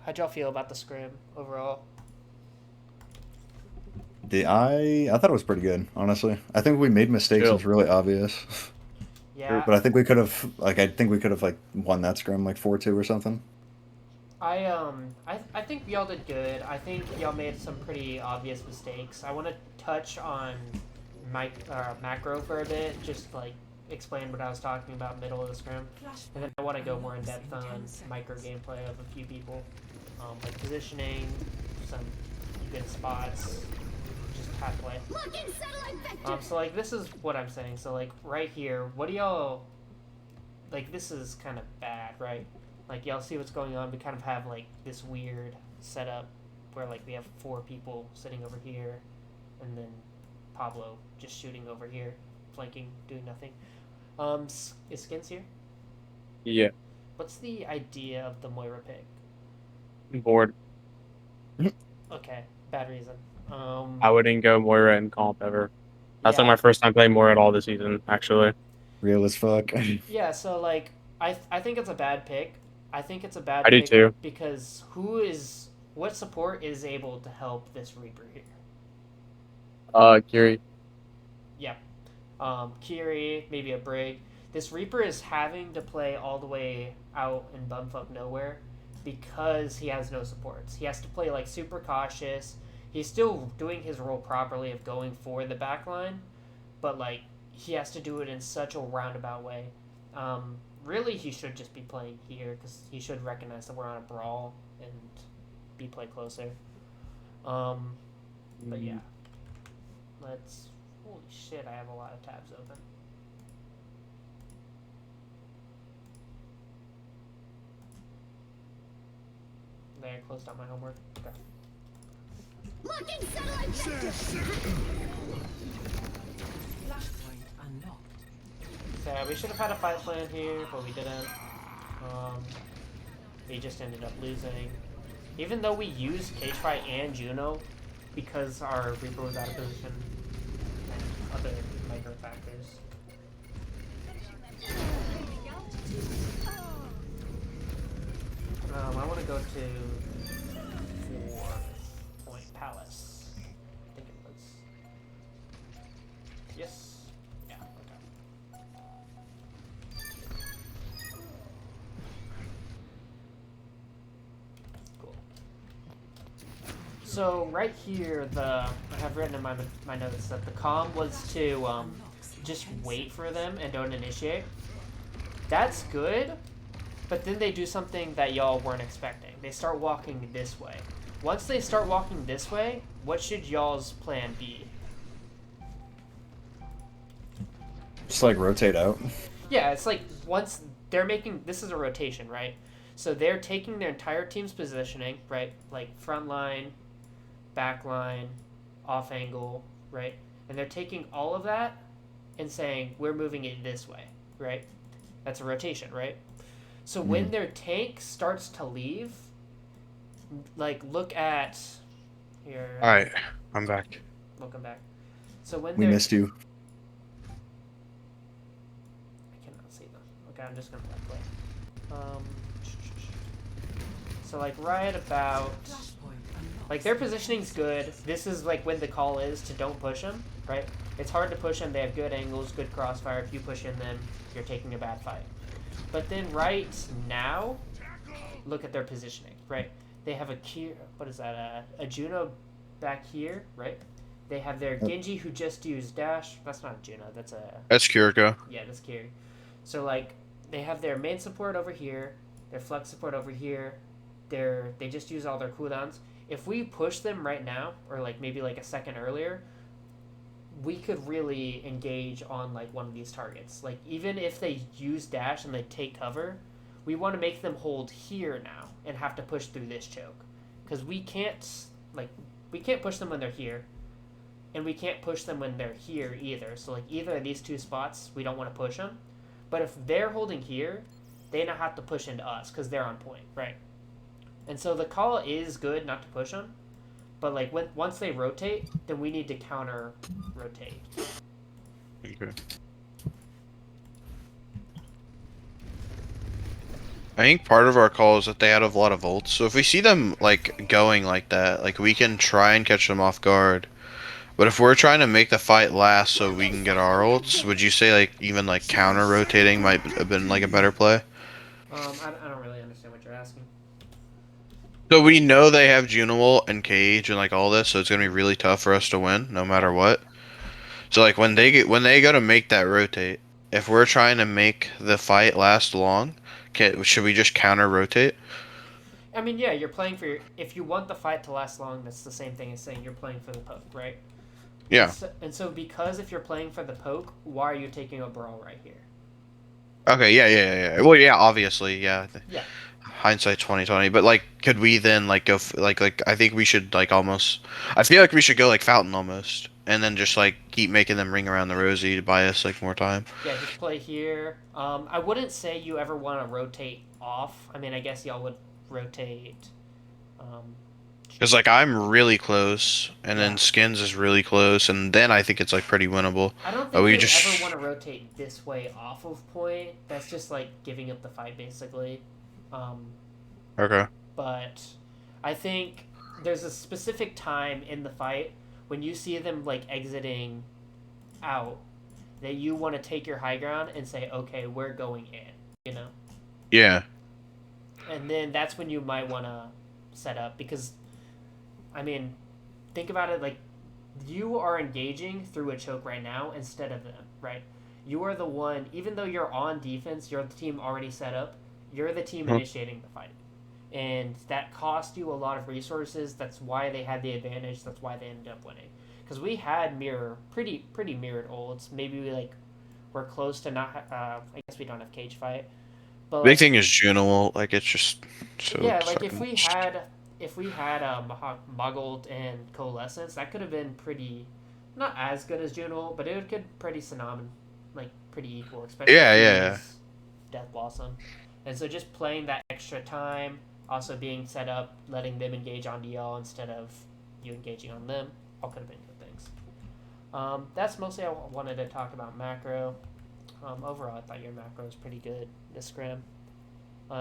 how'd y'all feel about the scrim overall? I thought it was pretty good, honestly. I think we made mistakes. It Chill. was really obvious, Yeah, but I think we could have like won that scrim like 4-2 or something. I think y'all did good. I think y'all made some pretty obvious mistakes. I want to touch on macro for a bit, just like explain what I was talking about middle of the scrim, and then I want to go more in depth on micro gameplay of a few people, like positioning, some good spots, just half play. So like this is what I'm saying. So like right here, what do y'all like? This is kind of bad, right? Like y'all see what's going on. We kind of have like this weird setup where like we have 4 people sitting over here, and then Pablo just shooting over here, flanking, doing nothing. Is Skins here? Yeah. What's the idea of the Moira pick? I'm bored. Okay, bad reason. I wouldn't go Moira in comp ever. That's like Yeah, my first time playing Moira at all this season, actually. Real as fuck. yeah. So like, I think it's a bad pick. I think it's a I bad do pick too. because what support is able to help this Reaper here? Kiri. Yeah, Kiri, maybe a Brig. This Reaper is having to play all the way out in bumfuck nowhere because he has no supports. He has to play like super cautious. He's still doing his role properly of going for the backline, but like he has to do it in such a roundabout way. Really, he should just be playing here because he should recognize that we're on a brawl and be play closer. But yeah, let's. Holy shit! I have a lot of tabs open. There, I closed out my homework. Okay. Locking satellite vector. Flashpoint unlocked. So yeah, we should have had a fight plan here, but we didn't. We just ended up losing. Even though we used Cage-Fight and Juno, because our Reaper was out of position, and other micro factors. I want to go to 4-point Palace. I think it was. Yes. Yeah. Okay. Cool. So right here, I have written in my notes that the comm was to just wait for them and don't initiate. That's good, but then they do something that y'all weren't expecting. They start walking this way. Once they start walking this way, what should y'all's plan be? Just like rotate out. Yeah, it's like once they're making this is a rotation, right? So they're taking their entire team's positioning, right? Like front line, back line, off angle, right? And they're taking all of that and saying we're moving it this way, right? That's a rotation, right? So when their tank starts to leave, like look at here. All right, I'm back. Welcome back. So when We they're missed you. I cannot see them. Okay, I'm just gonna play. So like right about like their positioning's good. This is like when the call is to don't push them, right? It's hard to push them. They have good angles, good crossfire. If you push in them, you're taking a bad fight. But then right now, look at their positioning, right? They have what is that? A Juno back here, right? They have their Genji who just used dash. That's not a Juno. That's a That's Kiriko. yeah. That's Kiri. So like they have their main support over here, their flex support over here. They just use all their cooldowns. If we push them right now, or like maybe like a second earlier, we could really engage on like one of these targets. Like even if they use dash and they take cover, we want to make them hold here now and have to push through this choke, because we can't push them when they're here, and we can't push them when they're here either. So like either of these two spots, we don't want to push them. But if they're holding here, they now have to push into us because they're on point, right? And so the call is good not to push them, but like once they rotate, then we need to counter rotate. Okay. I think part of our call is that they had a lot of ults. So if we see them like going like that, like we can try and catch them off guard. But if we're trying to make the fight last so we can get our ults, would you say like even like counter rotating might have been like a better play? I don't really understand what you're asking. So we know they have Junimal and Cage and like all this, so it's gonna be really tough for us to win no matter what. So like when they go to make that rotate, if we're trying to make the fight last long, should we just counter rotate? I mean, yeah, you're playing for if you want the fight to last long, that's the same thing as saying you're playing for the poke, right? Yeah. And so because if you're playing for the poke, why are you taking a brawl right here? Okay. Yeah. Well, yeah. Obviously, yeah. Yeah. Hindsight 2020, but like, could we then like go like I think we should like almost. I feel like we should go like Fountain almost, and then just like keep making them ring around the rosy to buy us like more time. Yeah, just play here. I wouldn't say you ever want to rotate off. I mean, I guess y'all would rotate. Because like I'm really close, and Yeah. then Skins is really close, and then I think it's like pretty winnable. I don't think we you just ever want to rotate this way off of point. That's just like giving up the fight, basically. Okay. But I think there's a specific time in the fight when you see them like exiting out that you want to take your high ground and say, okay, we're going in, you know? Yeah. And then that's when you might want to set up because, I mean, think about it like you are engaging through a choke right now instead of them, right? You are the one, even though you're on defense, you're the team already set up, you're the team initiating the fight. And that cost you a lot of resources. That's why they had the advantage. That's why they ended up winning. Because we had pretty mirrored ults. Maybe we like we're close to not. I guess we don't have cage fight. But Big like, thing is Juno. Like it's just so. yeah, like if fucking- we had Muggled and Coalescence, that could have been pretty, not as good as Juno, but it could pretty synonymous, like pretty equal. Especially Yeah. Death Blossom, and so just playing that extra time. Also being set up, letting them engage on DL instead of you engaging on them, all could have been good things. That's mostly I wanted to talk about macro. Overall, I thought your macro was pretty good this scrim.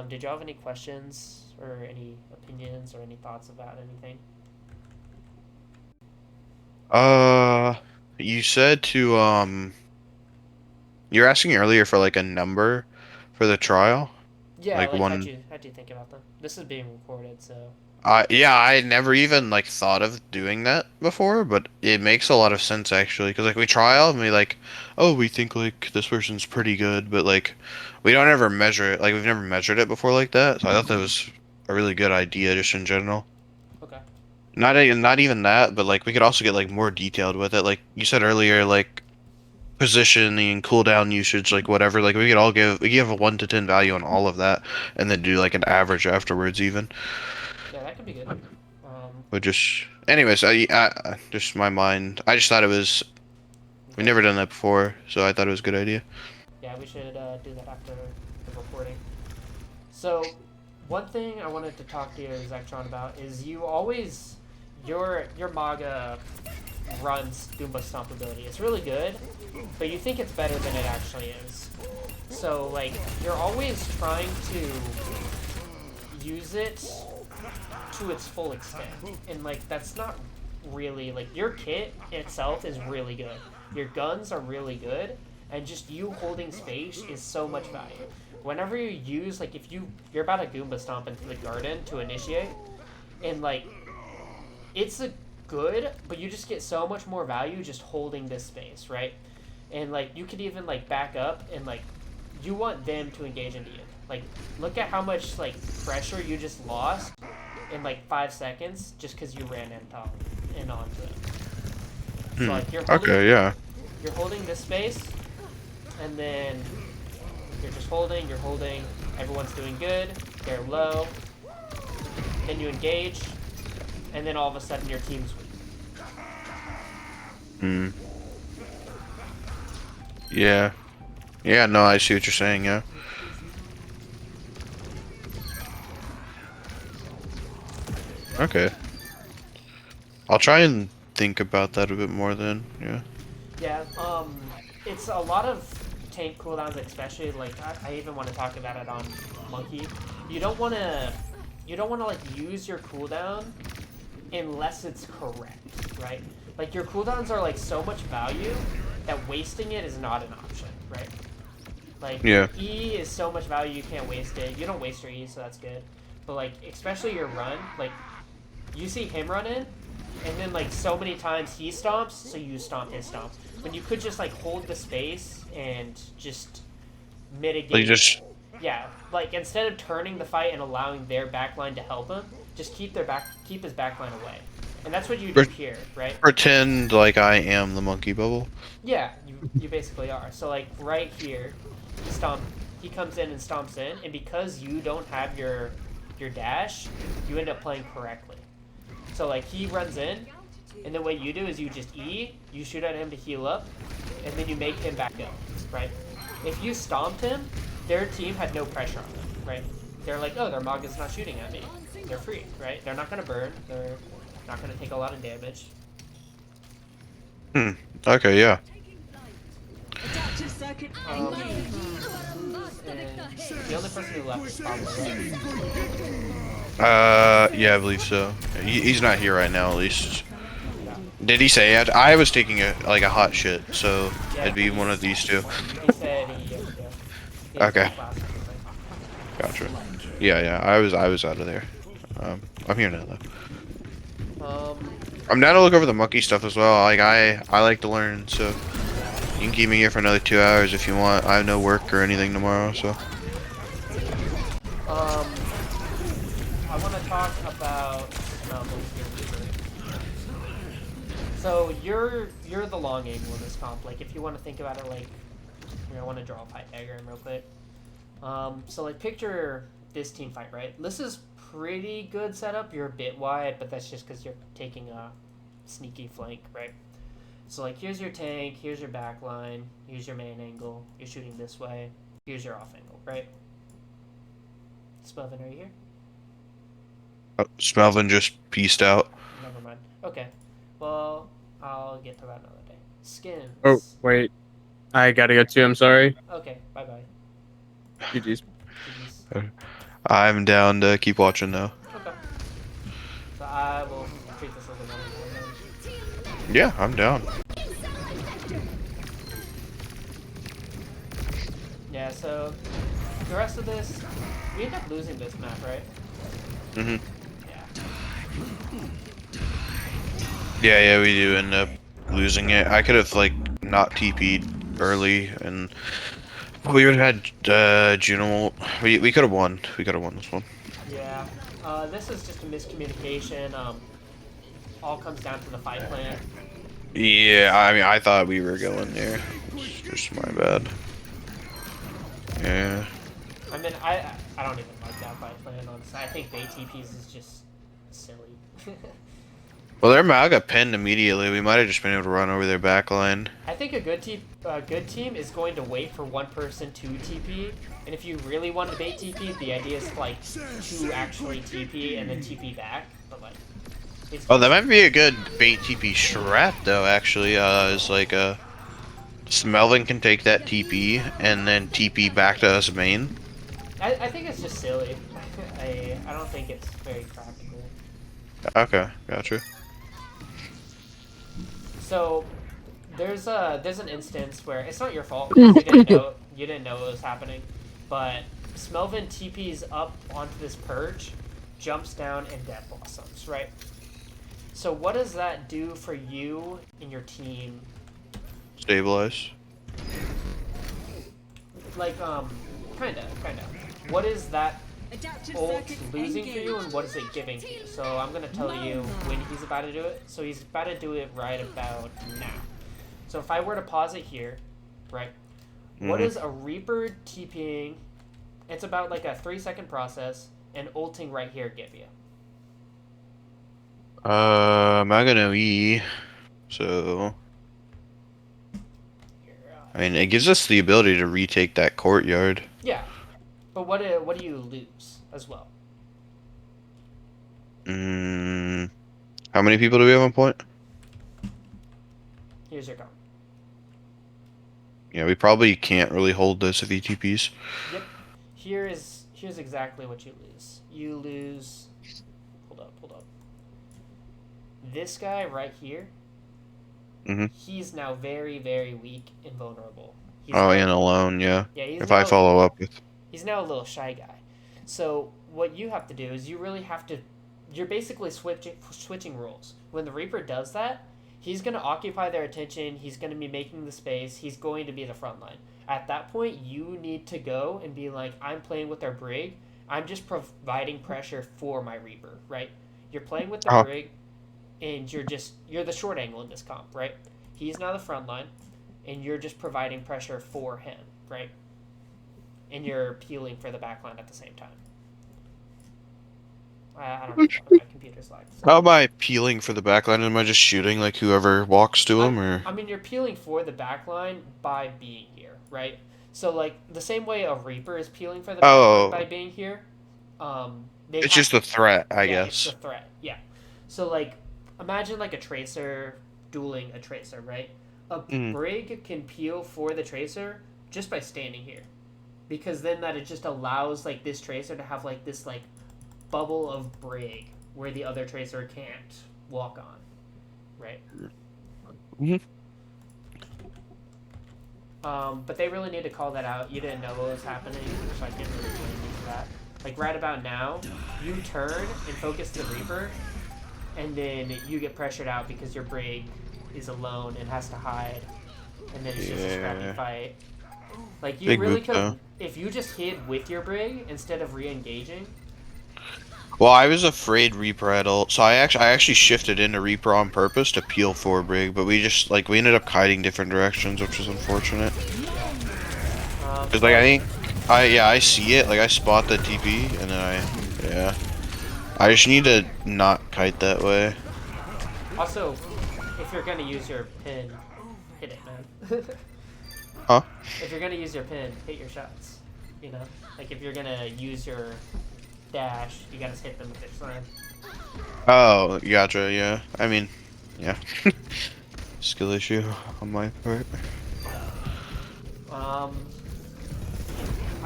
Did y'all have any questions or any opinions or any thoughts about anything? You said to you're asking earlier for like a number for the trial. Yeah, Like like one. how'd you think about them? This is being recorded, so Yeah, I never even like thought of doing that before, but it makes a lot of sense actually. Because like we trial and we like, oh, we think like this person's pretty good, but like we don't ever measure it. Like we've never measured it before like that. So I thought that was a really good idea just in general. okay. Not even that, but like we could also get like more detailed with it. Like you said earlier, like positioning, cooldown usage, like whatever. Like we could give a 1 to 10 value on all of that, and then do like an average afterwards even. Yeah, that could be good. But just, anyways, I just my mind. I just thought it was. We've never done that before, so I thought it was a good idea. Yeah, we should do that after the recording. So, one thing I wanted to talk to you, Zecktron, about is you always your Maga runs Goomba Stomp ability. It's really good, but you think it's better than it actually is. So, like, you're always trying to use it to its full extent, and like that's not really like your kit itself is really good. Your guns are really good, and just you holding space is so much value. Whenever you use like if you're about to Goomba Stomp into the garden to initiate, and like it's a good, but you just get so much more value just holding this space, right? And like you could even like back up and like you want them to engage into you. Like look at how much like pressure you just lost in like 5 seconds just because you ran in onto it. So like you're holding, Okay, yeah. you're holding this space, and then you're just holding, everyone's doing good, they're low, then you engage, and then all of a sudden your team's weak. Yeah. Yeah, no, I see what you're saying, yeah. Okay. I'll try and think about that a bit more then, yeah. Yeah, it's a lot of tank cooldowns, especially like I even want to talk about it on Monkey. you don't want to like use your cooldown unless it's correct, right? Like your cooldowns are like so much value that wasting it is not an option, right? Like Yeah. E is so much value you can't waste it. You don't waste your E, so that's good. But like especially your run, like you see him run in, and then like so many times he stomps, so you stomp his stomp. When you could just like hold the space and just mitigate. Like just Yeah, like instead of turning the fight and allowing their backline to help him, just keep his backline away. And that's what you do here, right? pretend like I am the monkey bubble. Yeah, you basically are. So like right here, he comes in and stomps in, and because you don't have your dash, you end up playing correctly. So like he runs in, and then what you do is you just E, you shoot at him to heal up, and then you make him back up, right? If you stomped him, their team had no pressure on them, right? They're like, oh, their Mog is not shooting at me. They're free, right? They're not gonna burn. They're not gonna take a lot of damage. Okay, yeah. Adaptive circuit And engaged. the only person who left is probably Yeah, I believe so. He's not here right now, at least. Did he say it? I was taking a hot shit, so it'd be one of these two. He said he Okay. class or something. Gotcha. Yeah. I was out of there. I'm here now though. I'm down to look over the monkey stuff as well. Like I like to learn, so you can keep me here for another 2 hours if you want. I have no work or anything tomorrow, so. I want to talk about so you're the long angle in this comp. Like if you want to think about it, like I want to draw a pie diagram real quick. So like picture this team fight, right? This is pretty good setup. You're a bit wide, but that's just because you're taking a sneaky flank, right? So like here's your tank, here's your back line, here's your main angle, you're shooting this way, here's your off angle, right? Spelvin, are you here? Oh, Smelvin just pieced out. Never mind. Okay. Well, I'll get to that another day. Skins. Oh, wait. I gotta go too, I'm sorry. Okay, bye-bye. GG's. GG's. I'm down to keep watching now. Okay. So I will treat this as another one then. Yeah, I'm down. Yeah, so the rest of this, we end up losing this map, right? Mhm. Yeah. Yeah, we do end up losing it. I could have like not TP'd early, and we would have had Juno. We could have won. We could have won this one. Yeah. This is just a miscommunication. All comes down to the fight plan. Yeah, I mean, I thought we were going there. It's just my bad. Yeah. I mean, I don't even like that fight plan, honestly. I think bait TPs is just silly. Well, their Maga pinned immediately. We might have just been able to run over their backline. I think a good team is going to wait for one person to TP, and if you really want to bait TP, the idea is like to actually TP and then TP back. But like, Oh, that might be a good bait TP strat though. Actually, is like Smelvin can take that TP and then TP back to us main. I think it's just silly. I don't think it's very practical. Okay, gotcha. So there's an instance where it's not your fault because you didn't know it was happening, but Smelvin TPs up onto this perch, jumps down and death blossoms, right? So what does that do for you and your team? Stabilize. Like kinda. What is that Adaptive ult circuit losing for you, engaged. and what is it giving to you? So I'm gonna tell you when he's about to do it. So he's about to do it right about now. So if I were to pause it here, right? What is a Reaper TPing? It's about like a 3-second process, and ulting right here give you. Maga no E. So, I mean, it gives us the ability to retake that courtyard. Yeah, but what do you lose as well? How many people do we have on point? Here's your comment. Yeah, we probably can't really hold this if he TPs. Yep. Here's here's exactly what you lose. You lose. Hold up. This guy right here. Mhm. He's now very, very weak and vulnerable. He's Oh, now, and alone, yeah. yeah, If I follow up with. he's now a little shy guy. So what you have to do is you really have to. You're basically switching roles. When the Reaper does that, he's going to occupy their attention. He's going to be making the space. He's going to be the front line. At that point, you need to go and be like, I'm playing with our Brig. I'm just providing pressure for my Reaper, right? You're playing with the Oh. Brig, and you're the short angle in this comp, right? He's now the front line, and you're just providing pressure for him, right? And you're peeling for the back line at the same time. I don't know. My computer's lagged. So. How am I peeling for the backline? Am I just shooting like whoever walks to him, or? I mean, you're peeling for the back line by being here, right? So, like, the same way a Reaper is peeling for the back line by being here, It's just a threat, I guess. It's a threat, yeah. So, like, imagine, like, a Tracer dueling a Tracer, right? A Brig can peel for the Tracer just by standing here. Because then that it just allows, like, this Tracer to have, like, this, like, bubble of Brig where the other Tracer can't walk on, right? But they really need to call that out. You didn't know what was happening, so I can't really blame you for that. Like, right about now, you turn and focus the Reaper, and then you get pressured out because your Brig is alone and has to hide, and then it's just a scrappy fight. Like, you Big really move, could, though. if you just hid with your Brig instead of re-engaging. Well, I was afraid Reaper had ult, so I actually shifted into Reaper on purpose to peel for Brig, but we ended up kiting different directions, which was unfortunate. Cause like I see it, like I spot the TP, and then I just need to not kite that way. Also, if you're gonna use your pin, hit it, man. Huh? If you're gonna use your pin, hit your shots. You know, like if you're gonna use your dash, you gotta hit them with your slam. Oh, gotcha. Yeah, I mean, yeah, skill issue on my part.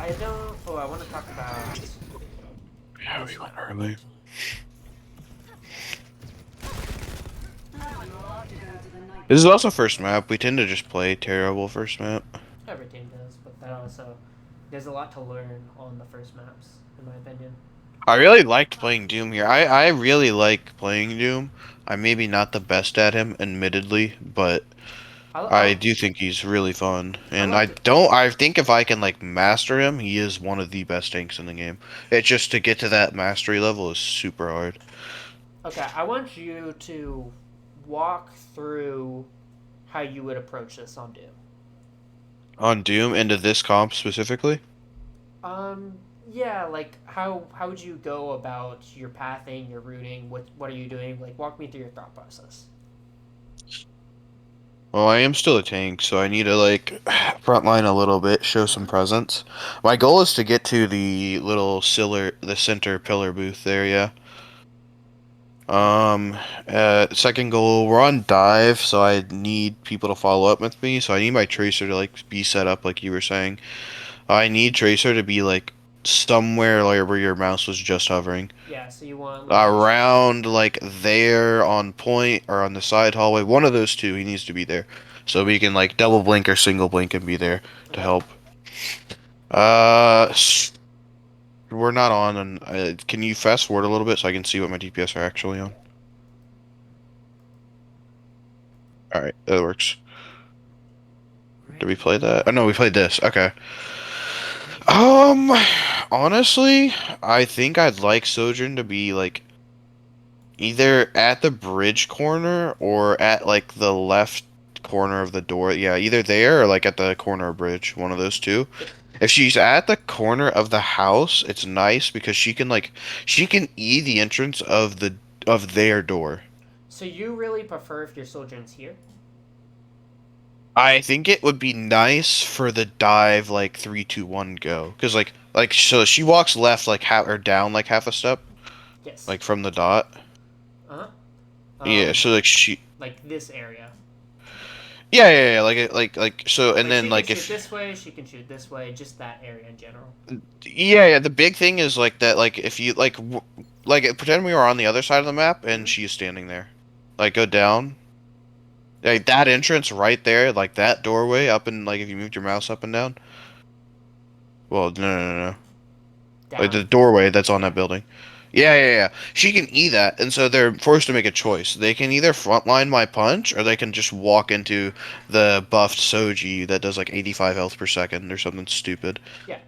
I don't. Oh, I want to talk about. Yeah, we went early. This is also first map. We tend to just play terrible first map. Every team does, but that also there's a lot to learn on the first maps, in my opinion. I really liked playing Doom here. I really like playing Doom. I'm maybe not the best at him, admittedly, but I do think he's really fun. And I think if I can like master him, he is one of the best tanks in the game. It's just to get to that mastery level is super hard. Okay, I want you to walk through how you would approach this on Doom. On Doom, into this comp specifically? Yeah, like how would you go about your pathing, your routing? What are you doing? Like, walk me through your thought process. Well, I am still a tank, so I need to like frontline a little bit, show some presence. My goal is to get to the little the center pillar booth there, yeah. Second goal, we're on dive, so I need people to follow up with me, so I need my tracer to like be set up like you were saying. I need tracer to be like somewhere like where your mouse was just hovering. Yeah, so you want like, around like there on point or on the side hallway, one of those two, he needs to be there. So we can like double blink or single blink and be there to help. We're not on, and can you fast forward a little bit so I can see what my DPS are actually on? Alright, that works. Did we play that? Oh no, we played this. Okay. Honestly, I think I'd like Sojourn to be like either at the bridge corner or at like the left corner of the door. Yeah, either there or like at the corner of bridge, one of those two. If she's at the corner of the house, it's nice because she can E the entrance of their door. So you really prefer if your sojourn's here? I think it would be nice for the dive like 3, 2, 1 go, because so she walks left like half or down like half a step. Yes. Like from the dot. Uh-huh. Yeah, so like like this area. Yeah. Like so, and Like then she can like shoot if this way, she can shoot this way, just that area in general. yeah. The big thing is like that. Like if you like pretend we were on the other side of the map and Mhm. she's standing there. Like go down. Like that entrance right there, like that doorway up and like if you moved your mouse up and down. Well, no. Like Down. the doorway that's on Yeah. that building. Yeah. She can E that, and so they're forced to make a choice. They can either frontline my punch, or they can just walk into the buffed Soji that does like 85 health per second or something stupid. Yeah.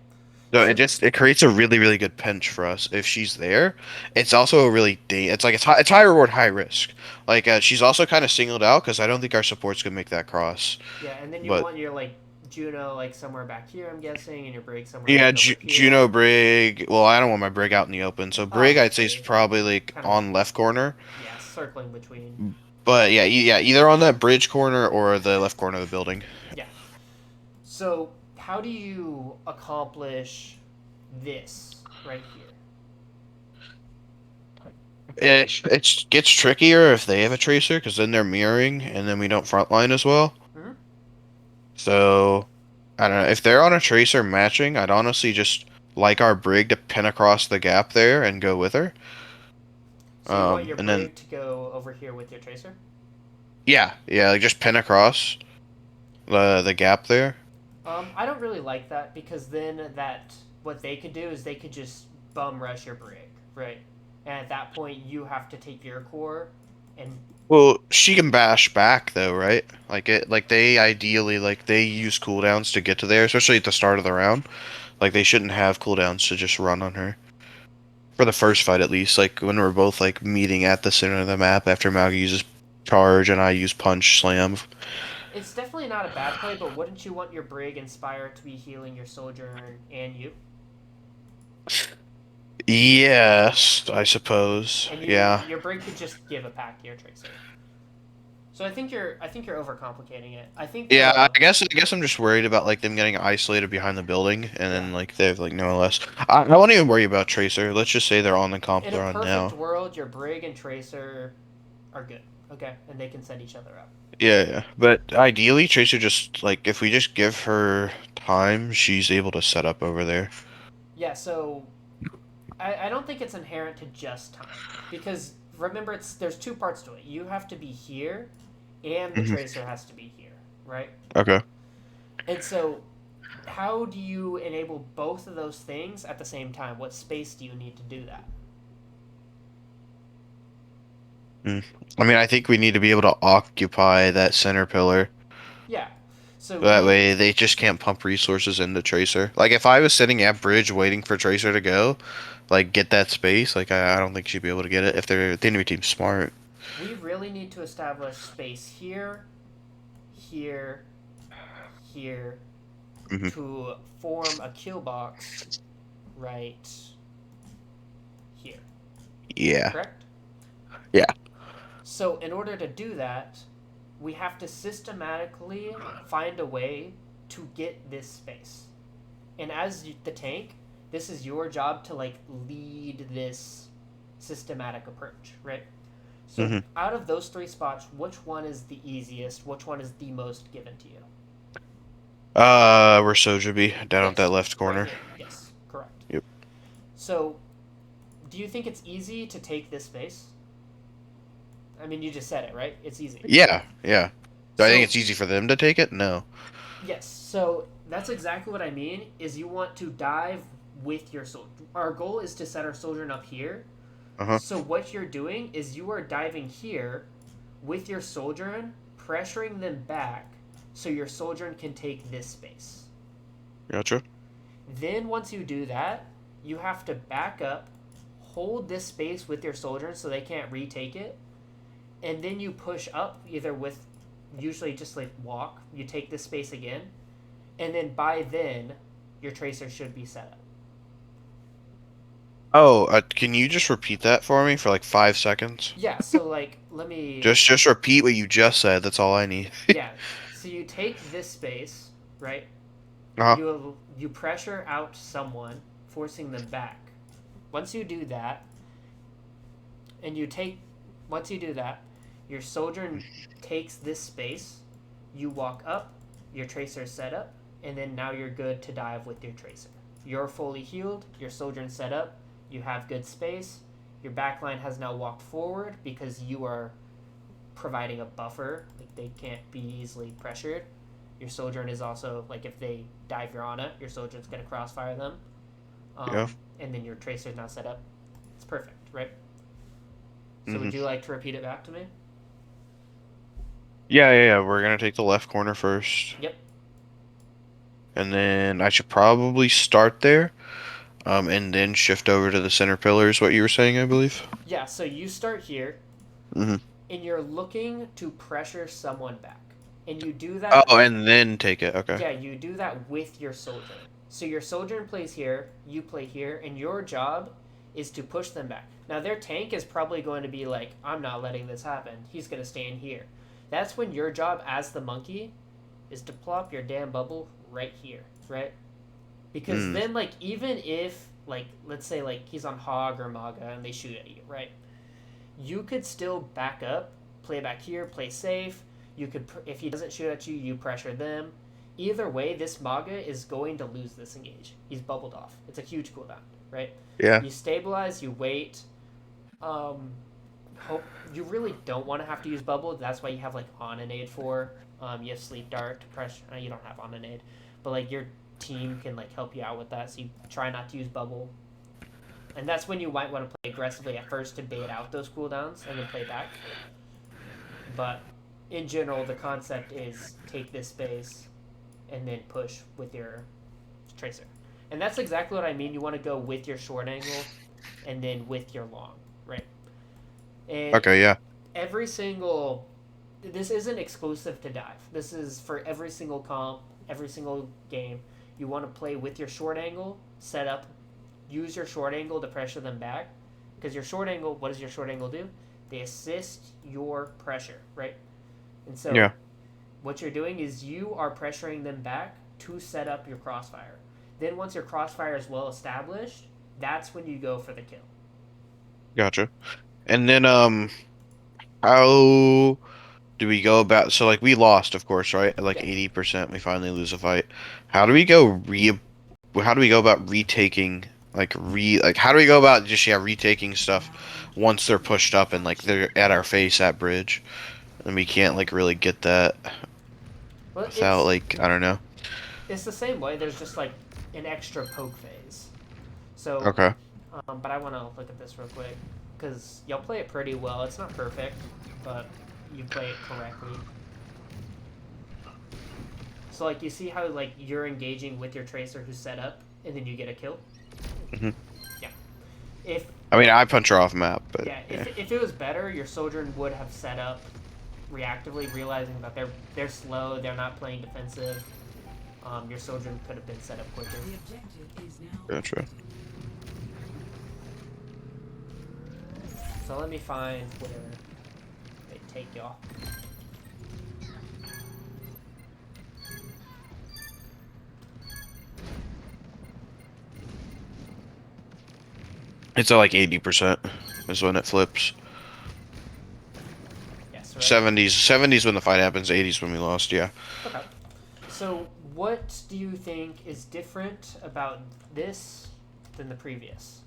So So it creates a really good pinch for us if she's there. It's also a really it's like it's high reward, high risk. Like she's also kind of singled out because I don't think our supports can make that cross. yeah, and then you But want your like Juno like somewhere back here, I'm guessing, and your Brig somewhere yeah, like over here. Juno Brig. Well, I don't want my Brig out in the open, so Brig I I'd say is see. probably like Kind of on left corner. yeah, circling between. But yeah, either on that bridge corner or the left corner of the building. Yeah. So how do you accomplish this right here? It gets trickier if they have a tracer, because then they're mirroring, and then we don't frontline as well. Mhm. So I don't know if they're on a tracer matching. I'd honestly just like our Brig to pin across the gap there and go with her. So you want your And then Brig to go over here with your tracer? yeah, like just pin across the gap there. I don't really like that because then that what they could do is they could just bum rush your Brig, right? And at that point, you have to take your core and Well, she can bash back though, right? Like they ideally like they use cooldowns to get to there, especially at the start of the round. Like they shouldn't have cooldowns to just run on her. For the first fight at least, like when we're both like meeting at the center of the map after Mauga uses charge and I use punch slam. it's definitely not a bad play, but wouldn't you want your Brig Inspire to be healing your soldier and you? Yes, I suppose. And Yeah. your Brig could just give a pack to your tracer. So I think you're overcomplicating it. I think Yeah, I guess I'm just worried about like them getting isolated behind the building and then Yeah. like they have like no less. I won't even worry about Tracer. Let's just say they're on the comp in they're a on perfect now. world, your Brig and Tracer are good. Okay, and they can set each other up. Yeah. But ideally Tracer just like if we just give her time, she's able to set up over there. Yeah, so I don't think it's inherent to just time because remember there's two parts to it. You have to be here, and the Mhm. Tracer has to be here, right? Okay. And so, how do you enable both of those things at the same time? What space do you need to do that? I mean, I think we need to be able to occupy that center pillar. Yeah. So That way they just can't pump resources into Tracer. Like if I was sitting at bridge waiting for Tracer to go, like get that space, like I don't think she'd be able to get it if the enemy team's smart. we really need to establish space here, here, here, Mhm. to form a kill box right here. Yeah. Correct? Yeah. So in order to do that, we have to systematically find a way to get this space. And as the tank, this is your job to like lead this systematic approach, right? So Mhm. out of those three spots, which one is the easiest? Which one is the most given to you? Where Soja be down at Yes, that left right corner. here. Yes, correct. Yep. So, do you think it's easy to take this space? I mean, you just said it, right? It's easy. Yeah. Do I think So- it's easy for them to take it? No. Yes, so that's exactly what I mean. Is you want to dive with your soldier. Our goal is to set our soldier up here. Uh-huh. So what you're doing is you are diving here with your soldier, pressuring them back, so your soldier can take this space. Gotcha. Then once you do that, you have to back up, hold this space with your soldier so they can't retake it, and then you push up either with usually just like walk, you take this space again, and then by then your tracer should be set up. Oh, can you just repeat that for me for like 5 seconds? Yeah, so like let me Just repeat what you just said. That's all I need. yeah. So you take this space, right? Uh-huh. You pressure out someone, forcing them back. Once you do that, once you do that, your soldier takes this space, You walk up, your tracer's set up, and then now you're good to dive with your tracer. You're fully healed, your soldier's set up, you have good space, your backline has now walked forward because you are providing a buffer, like they can't be easily pressured. Your sojourn is also, like, if they dive your on it, your sojourn's going to crossfire them. Yeah. And then your tracer's now set up. It's perfect, right? So Mhm. would you like to repeat it back to me? Yeah. We're gonna take the left corner first. Yep. And then I should probably start there, and then shift over to the center pillar is what you were saying, I believe. Yeah, so you start here, Mm-hmm. and you're looking to pressure someone back. And you do that... Oh, and then take it. Okay. Yeah, you do that with your sojourn. So your sojourn plays here, you play here, and your job is to push them back. Now, their tank is probably going to be like, I'm not letting this happen. He's going to stand here. That's when your job as the monkey is to plop your damn bubble right here, right? Because then, like, even if, like, let's say, like, he's on Hog or Maga and they shoot at you, right? You could still back up, play back here, play safe. You could, if he doesn't shoot at you, you pressure them. Either way, this Maga is going to lose this engage. He's bubbled off. It's a huge cooldown, right? Yeah. You stabilize, you wait. Hope you really don't want to have to use bubble. That's why you have like on a nade for. You have sleep dart to pressure. You don't have on a nade, but like your team can like help you out with that. So you try not to use bubble, and that's when you might want to play aggressively at first to bait out those cooldowns and then play back. But in general, the concept is take this space and then push with your tracer. And that's exactly what I mean. You want to go with your short angle and then with your long, right? And Okay. Yeah. every single... This isn't exclusive to dive. This is for every single comp, every single game. You want to play with your short angle, set up, use your short angle to pressure them back. Because your short angle, what does your short angle do? They assist your pressure, right? And so Yeah. what you're doing is you are pressuring them back to set up your crossfire. Then once your crossfire is well established, that's when you go for the kill. Gotcha. And then how do we go about? So like we lost, of course, right? At like Yeah. 80%, we finally lose a fight. How do we go How do we go about retaking? How do we go about just retaking stuff once they're pushed up and like they're at our face at bridge, and we can't like really get that Well, without like I don't know. it's the same way. There's just like an extra poke phase. So, Okay. but I want to look at this real quick because y'all play it pretty well. It's not perfect, but you play it correctly. So like you see how like you're engaging with your tracer who's set up, and then you get a kill. Mhm. Yeah. If I mean, I punch her off map, but yeah, if it was better, your sojourn would have set up reactively, realizing that they're slow, they're not playing defensive. Your sojourn could have been set up quicker. The objective is now. Gotcha. So let me find where they take y'all. It's at like 80% is when it flips. Yes, right? 70s when the fight happens. 80s when we lost. Yeah. Okay. So what do you think is different about this than the previous?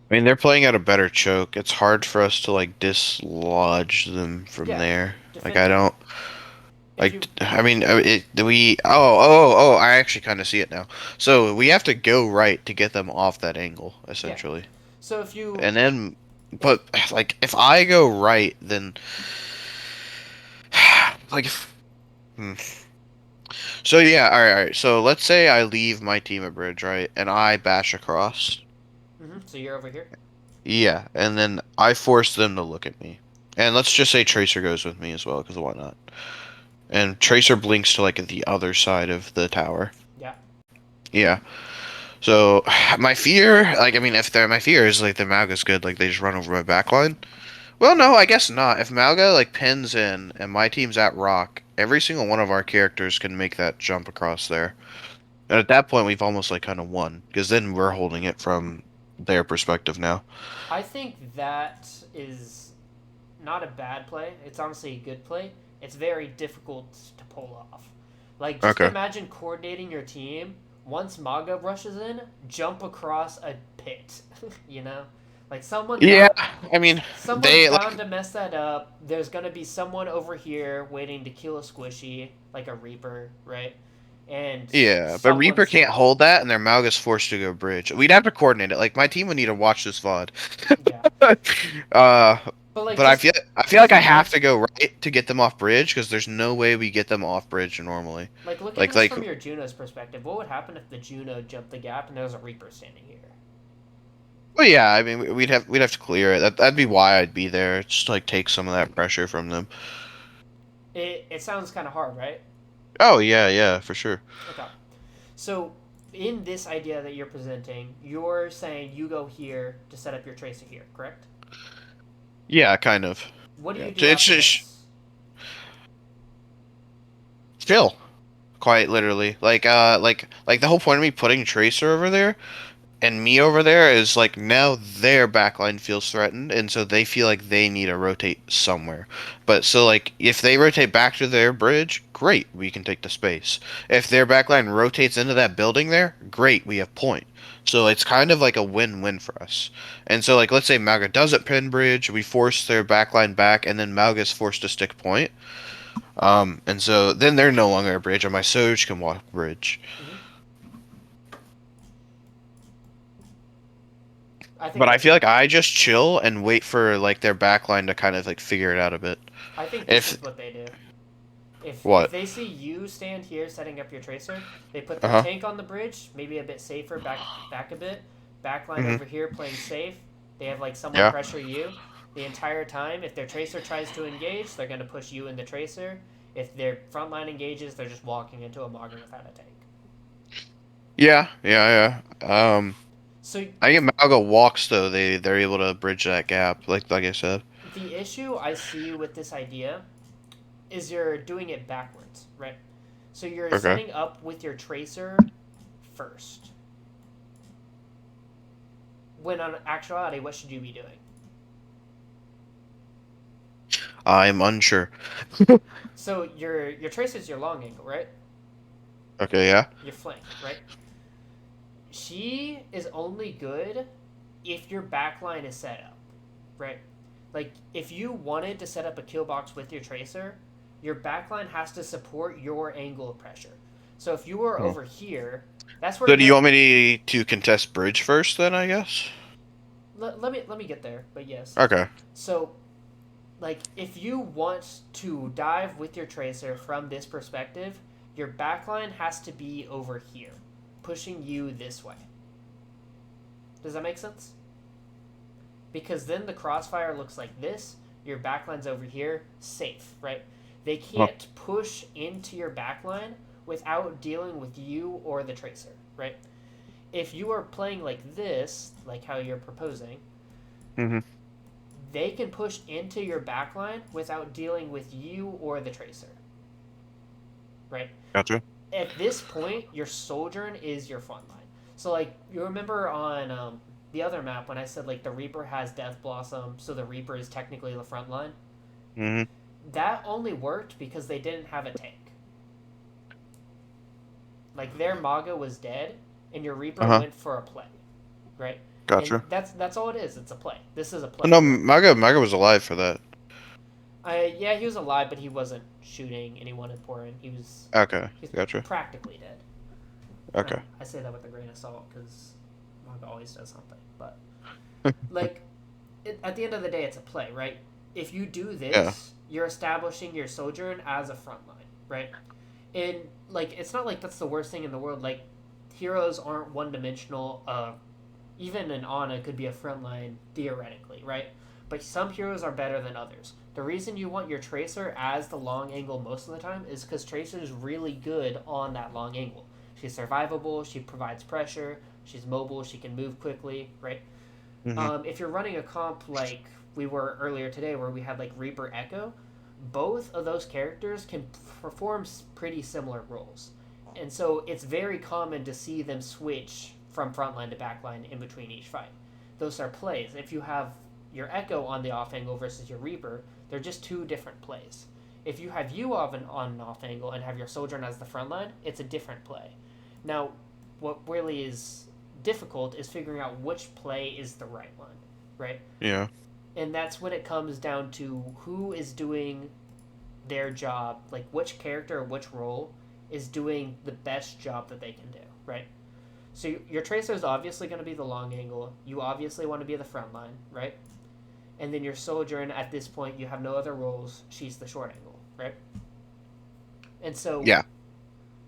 I mean, they're playing at a better choke. It's hard for us to like dislodge them from Yeah, there. Like defend- I don't. If Like, you- I mean, oh, I actually kind of see it now. So we have to go right to get them off that angle, essentially. So if you And then, but, like, if I go right, then, like, So, yeah, alright. So, let's say I leave my team at bridge, right? And I bash across. so you're over here. Yeah, and then I force them to look at me. And let's just say Tracer goes with me as well, because why not? And Tracer blinks to like the other side of the tower. Yeah. Yeah. So my fear, like I mean, my fear is like the Malga's good, like they just run over my backline. Well, no, I guess not. If Malga like pins in and my team's at rock, every single one of our characters can make that jump across there. And at that point, we've almost like kind of won because then we're holding it from their perspective now. I think that is not a bad play. It's honestly a good play. It's very difficult to pull off. Like, just Okay. imagine coordinating your team. Once Maga rushes in, jump across a pit. You know? Like, Yeah, I mean, someone's they bound like to mess that up. There's gonna be someone over here waiting to kill a squishy, like a Reaper, right? And yeah, but Reaper someone's can't hold that, and their Malga's forced to go bridge. We'd have to coordinate it. Like my team would need to watch this VOD. yeah. uh, But like, but I just feel like I have imagine, to go right to get them off bridge because there's no way we get them off bridge normally. like, look at Like this like from your Juno's perspective. What would happen if the Juno jumped the gap and there was a Reaper standing here? well, yeah, I mean we'd have to clear it. That'd be why I'd be there. Just to, like take some of that pressure from them. It sounds kind of hard, right? Oh yeah, for sure. Okay. So, in this idea that you're presenting, you're saying you go here to set up your tracer here, correct? Yeah, kind of. What do Yeah. you do It's after just this? chill, quite literally. Like the whole point of me putting Tracer over there and me over there is like now their backline feels threatened, and so they feel like they need to rotate somewhere. But so like if they rotate back to their bridge, great, we can take the space. If their backline rotates into that building there, great, we have point. So it's kind of like a win-win for us. And so like let's say Malga doesn't pin bridge, we force their backline back, and then Malga's forced to stick point. And so then they're no longer a bridge, and my Soj can walk bridge. I think But I feel like I just chill and wait for like their backline to kind of like figure it out a bit. I think this If is what they do. If What? they see you stand here setting up your tracer, they put their Uh-huh. tank on the bridge, maybe a bit safer, back a bit. Backline Mhm. over here playing safe. They have like someone Yeah. pressure you the entire time. If their tracer tries to engage, they're gonna push you in the tracer. If their frontline engages, they're just walking into a Maga without a tank. Yeah. So I get Malga walks though. They're able to bridge that gap, like I said. the issue I see with this idea is you're doing it backwards, right? So you're Okay. setting up with your tracer first. When on actuality, what should you be doing? I'm unsure. So your tracer's your long angle, right? Okay, yeah. Your flank, right? She is only good if your backline is set up, right? Like, if you wanted to set up a kill box with your tracer, your backline has to support your angle of pressure. So if you were over here, that's where. So do you want me to contest bridge first then? I guess. Let me get there, but yes. Okay. So, like, if you want to dive with your tracer from this perspective, your backline has to be over here, pushing you this way. Does that make sense? Because then the crossfire looks like this, your backline's over here, safe, right? They can't push into your backline without dealing with you or the tracer, right? If you are playing like this, like how you're proposing, Mhm. they can push into your backline without dealing with you or the tracer, right? Gotcha. At this point, your Sojourn is your front line. So, like, you remember on the other map when I said, like, the Reaper has Death Blossom, so the Reaper is technically the front line? Mhm. That only worked because they didn't have a tank. Like, their Maga was dead, and your Reaper went for a play, right? Gotcha. And that's all it is. It's a play. This is a Oh, play. no, Maga was alive for that. Yeah, he was alive, but he wasn't shooting anyone important. He was Okay. he's Gotcha. practically dead. Okay. I say that with a grain of salt because Maga always does something. But like, at the end of the day, it's a play, right? If you do this, you're establishing your Sojourn as a front line, right? And like, it's not like that's the worst thing in the world. Like, heroes aren't one dimensional. Even an Ana could be a front line theoretically, right? But some heroes are better than others. The reason you want your Tracer as the long angle most of the time is because Tracer is really good on that long angle. She's survivable, she provides pressure, she's mobile, she can move quickly, right? If you're running a comp like we were earlier today where we had like Reaper Echo, both of those characters can perform pretty similar roles. And so it's very common to see them switch from frontline to backline in between each fight. Those are plays. If you have your Echo on the off angle versus your Reaper, they're just two different plays. If you have you on an off angle and have your Sojourn as the front line, it's a different play. Now, what really is difficult is figuring out which play is the right one, right? Yeah. And that's when it comes down to who is doing their job, like which character or which role is doing the best job that they can do, right? So your Tracer is obviously going to be the long angle. You obviously want to be the front line, right? And then your Sojourn, at this point, you have no other roles. She's the short angle, right? And so Yeah.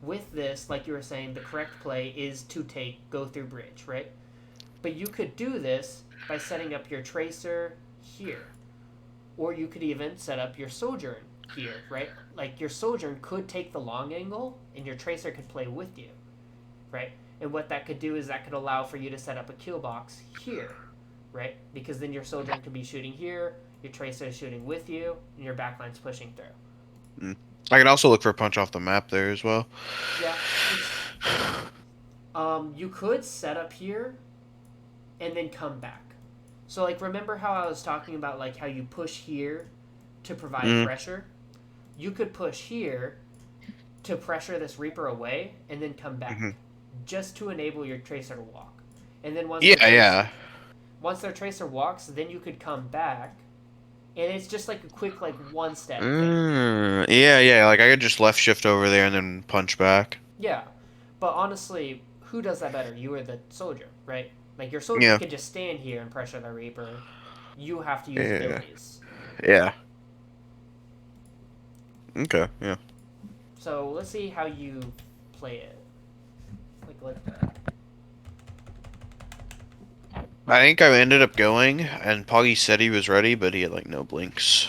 with this, like you were saying, the correct play is to go through bridge, right? But you could do this by setting up your Tracer here. Or you could even set up your Sojourn here, right? Like your Sojourn could take the long angle and your Tracer could play with you, right? And what that could do is that could allow for you to set up a kill box here, right? Because then your Sojourn could be shooting here, your Tracer is shooting with you, and your backline's pushing through. I can also look for a punch off the map there as well. Yeah. You could set up here and then come back. So, like, remember how I was talking about, like, how you push here to provide pressure? You could push here to pressure this Reaper away and then come back. Just to enable your Tracer to walk. And then once once their Tracer walks, then you could come back. And it's just like a quick, like, one-step thing. Yeah, like I could just left shift over there and then punch back. Yeah. But honestly, who does that better? You or the Soldier, right? Like, your Soldier can just stand here and pressure the Reaper. You have to use abilities. Yeah. Okay, yeah. So, let's see how you play it. Like that. I think I ended up going, and Poggy said he was ready, but he had, like, no blinks.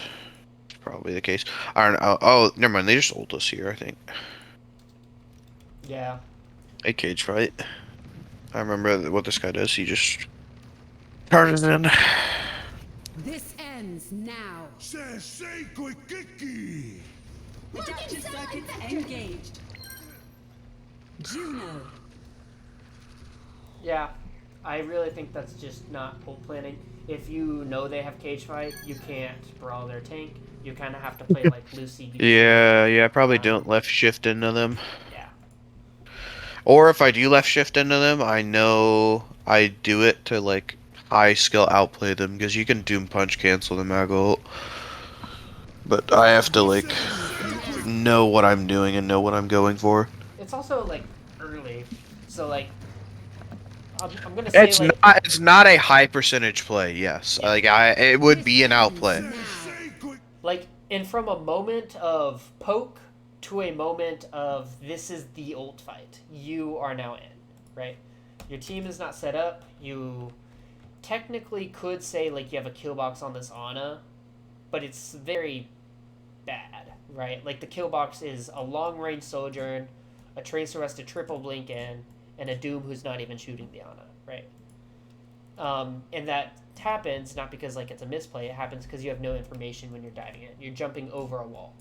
Probably the case. I don't know. Oh, never mind. They just ult us here, I think. Yeah. A cage fight. I remember what this guy does. He just charges in. This ends now. Adaptive circuits engaged. Juno. Yeah. I really think that's just not ult planning. If you know they have cage fight, you can't brawl their tank. You kind of have to play like Lucy. Yeah, I probably don't left shift into them. Yeah. Or if I do left shift into them, I know I do it to, like, high skill outplay them, because you can Doom Punch cancel the mag ult. But I have to, like, know what I'm doing and know what I'm going for. It's also, like, early. So, like, I'm gonna say, It's not a high percentage play, yes. Like, it would be an outplay. like, and from a moment of poke to a moment of this is the ult fight, you are now in, right? Your team is not set up. You technically could say, like, you have a kill box on this Ana, but it's very bad, right? Like, the kill box is a long range Sojourn, a Tracer who has to triple blink in, and a Doom who's not even shooting the Ana, right? And that happens not because, like, it's a misplay. It happens because you have no information when you're diving in. You're jumping over a wall.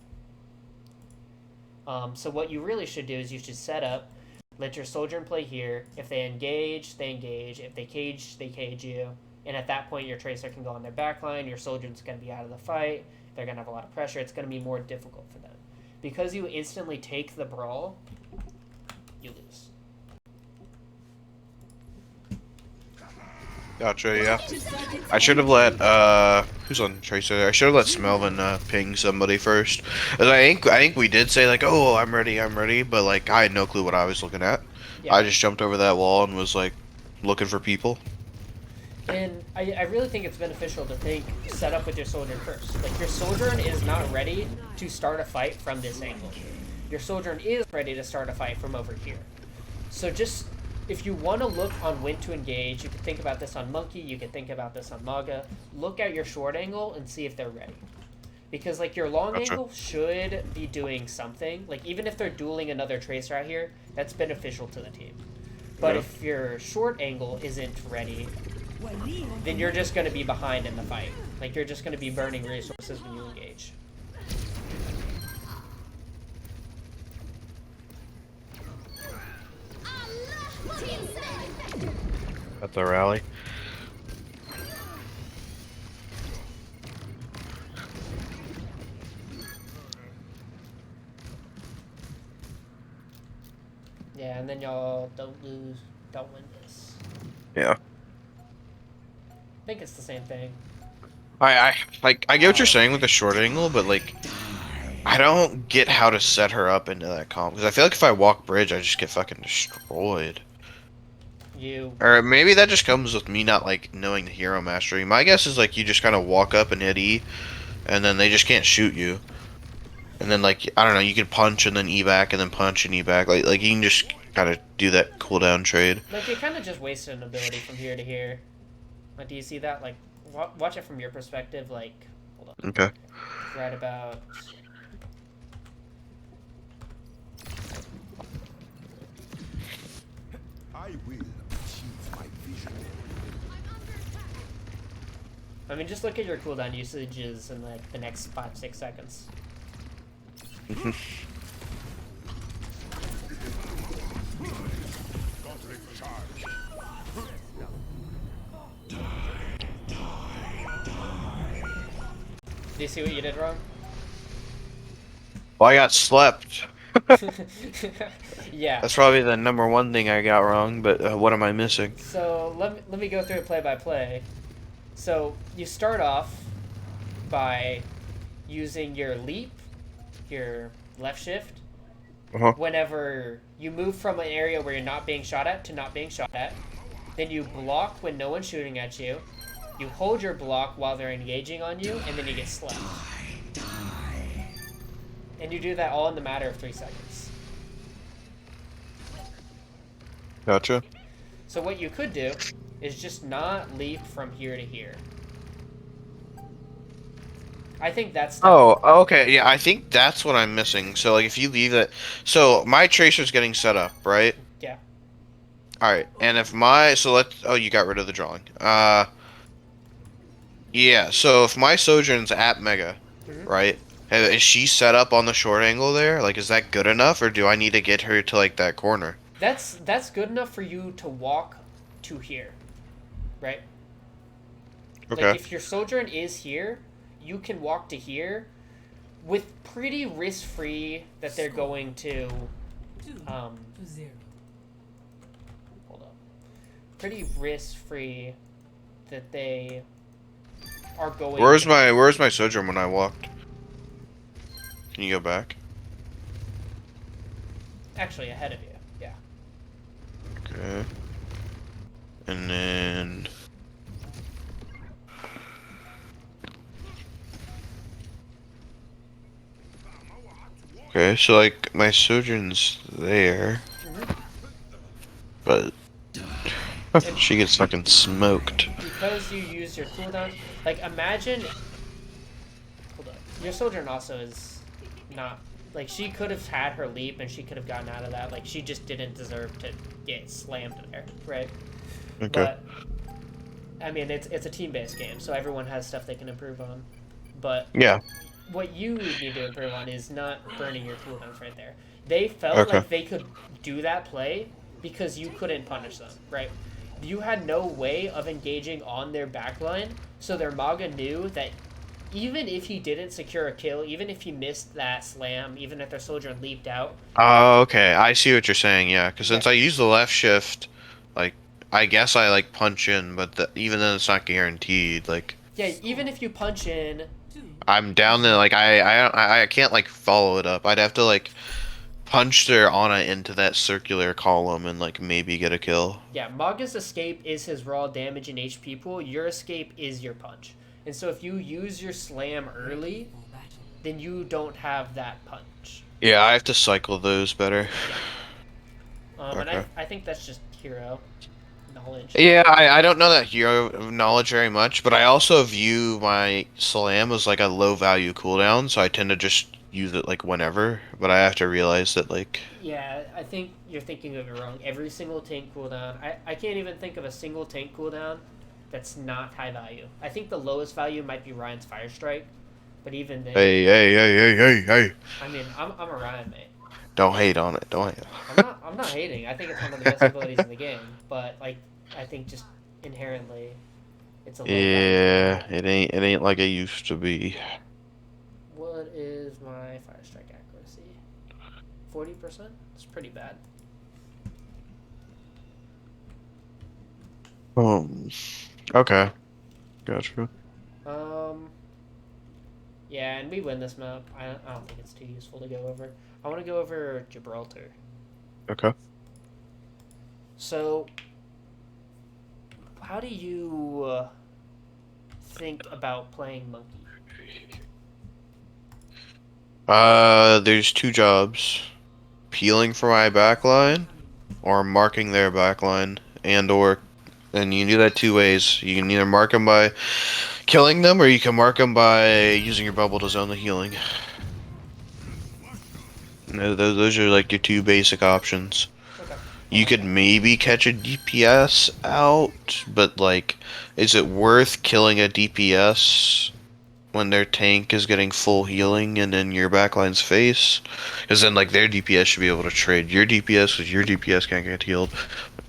So what you really should do is you should set up, let your Sojourn play here. If they engage, they engage. If they cage you. And at that point, your Tracer can go on their backline. Your Sojourn's going to be out of the fight. They're going to have a lot of pressure. It's going to be more difficult for them. Because you instantly take the brawl, you lose. Gotcha, yeah. I should have let, who's on Tracer? I should have let Smelvin, ping somebody first. And I think we did say, like, oh, I'm ready, but, like, I had no clue what I was looking at. Yeah. I just jumped over that wall and was, like, looking for people. And I really think it's beneficial to set up with your Sojourn first. Like, your Sojourn is not ready to start a fight from this angle. Your Sojourn is ready to start a fight from over here. So just, if you want to look on when to engage, you can think about this on Monkey, you can think about this on Maga. Look at your short angle and see if they're ready. Because, like, your long angle should be doing something. Like, even if they're dueling another Tracer out here, that's beneficial to the team. But if your short angle isn't ready, then you're just going to be behind in the fight. Like, you're just going to be burning resources when you engage. That's a rally. then y'all don't win this. Yeah. I think it's the same thing. I get what you're saying with the short angle, but like I don't get how to set her up into that comp because I feel like if I walk bridge, I just get fucking destroyed. You Or maybe that just comes with me not like knowing the hero mastery. My guess is like you just kind of walk up and hit E, and then they just can't shoot you. And then like I don't know, you can punch and then E back and then punch and E back. Like you can just kind of do that cooldown trade. like you kind of just wasted an ability from here to here. Like, do you see that? Like, watch it from your perspective. Like, hold on. Okay. Right about. I will achieve my vision. I mean, just look at your cooldown usages in like the next 5-6 seconds. Do you see what you did wrong? Well, I got slept. Yeah. That's probably the number one thing I got wrong. But what am I missing? So let me go through it play by play. So you start off by using your leap, your left shift. Uh-huh. Whenever you move from an area where you're not being shot at to not being shot at, then you block when no one's shooting at you. You hold your block while they're engaging on you, and then you get slept. And you do that all in the matter of 3 seconds. Gotcha. So what you could do is just not leap from here to here. I think that's... Oh, okay. Yeah, I think that's what I'm missing. So like if you leave that, so my tracer's getting set up, right? Yeah. All right. And if oh, you got rid of the drawing. Yeah, so if my Sojourn's at Mega, right? Is she set up on the short angle there? Like, is that good enough, or do I need to get her to like that corner? That's good enough for you to walk to here, right? Okay. Like if your Sojourn is here, you can walk to here with pretty risk-free that they're going to, hold up. Pretty risk-free that they are going. Where's my Sojourn when I walked? Can you go back? Actually, ahead of you. Yeah. Okay. And then. Okay, so like my Sojourn's there, but she gets fucking smoked. Because you use your cooldown, like imagine. Hold up. Your Sojourn also is not like she could have had her leap and she could have gotten out of that. Like she just didn't deserve to get slammed there, right? Okay. But I mean, it's a team-based game, so everyone has stuff they can improve on. But Yeah. what you need to improve on is not burning your cooldowns right there. They felt Okay. like they could do that play because you couldn't punish them, right? You had no way of engaging on their backline, so their Maga knew that even if he didn't secure a kill, even if he missed that slam, even if their soldier leaped out. Oh, okay. I see what you're saying. Yeah, because since I use the left shift, like I guess I like punch in, but even then it's not guaranteed. Like. Yeah, even if you punch in. I'm down there. Like I can't like follow it up. I'd have to like punch their Ana into that circular column and like maybe get a kill. Yeah, Maga's escape is his raw damage and HP pool. Your escape is your punch. And so if you use your slam early, then you don't have that punch. Yeah, I have to cycle those better. Yeah. Okay. And I think that's just hero knowledge. Yeah, I don't know that hero knowledge very much, but I also view my slam as like a low value cooldown, so I tend to just use it like whenever, but I have to realize that like... Yeah, I think you're thinking of it wrong. Every single tank cooldown, I can't even think of a single tank cooldown that's not high value. I think the lowest value might be Ryan's Fire Strike, but even then... Hey. I mean, I'm a Ryan, mate. Don't hate on it, don't hate. I'm not hating. I think it's one of the best abilities in the game, but like I think just inherently it's a low Yeah, value. it ain't like it used to be. What is my Fire Strike accuracy? 40%? It's pretty bad. Okay. Gotcha. Um, yeah, and we win this map. I don't think it's too useful to go over. I want to go over Gibraltar. Okay. So, how do you think about playing monkey? There's two jobs. Peeling for my backline or marking their backline and you can do that two ways. You can either mark them by killing them or you can mark them by using your bubble to zone the healing. Those are like your two basic options. Okay. You could maybe catch a DPS out, but like, is it worth killing a DPS when their tank is getting full healing and in your backline's face? Because then like their DPS should be able to trade your DPS because your DPS can't get healed.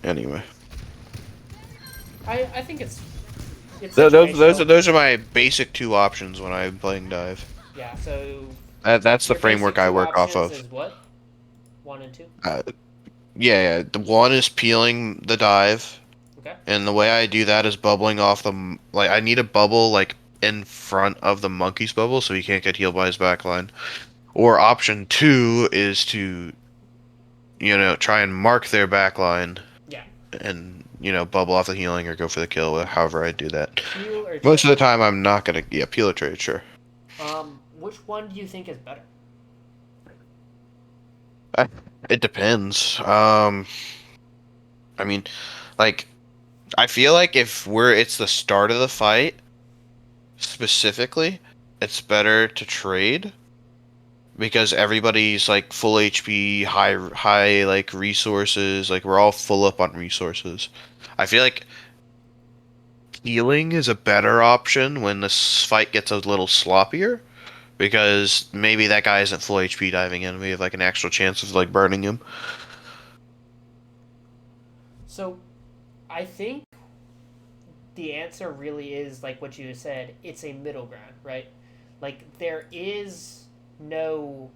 Anyway, I think it's situational. those are my basic two options when I'm playing dive. Yeah. So That's the your basic framework I two work off options of. is what? 1 and 2. Yeah, the one is peeling the dive. Okay. And the way I do that is bubbling off the like I need a bubble like in front of the monkey's bubble so he can't get healed by his backline. Or option two is to try and mark their backline Yeah. and bubble off the healing or go for the kill. However I do that. Peel or Most of the trade? time I'm not gonna peel a trade sure. Which one do you think is better? It depends. I mean, like I feel like if it's the start of the fight specifically, it's better to trade because everybody's like full HP, high like resources, like we're all full up on resources. I feel like healing is a better option when this fight gets a little sloppier because maybe that guy isn't full HP diving in. We have like an actual chance of like burning him. So, I think the answer really is like what you said. It's a middle ground, right? Like there is no.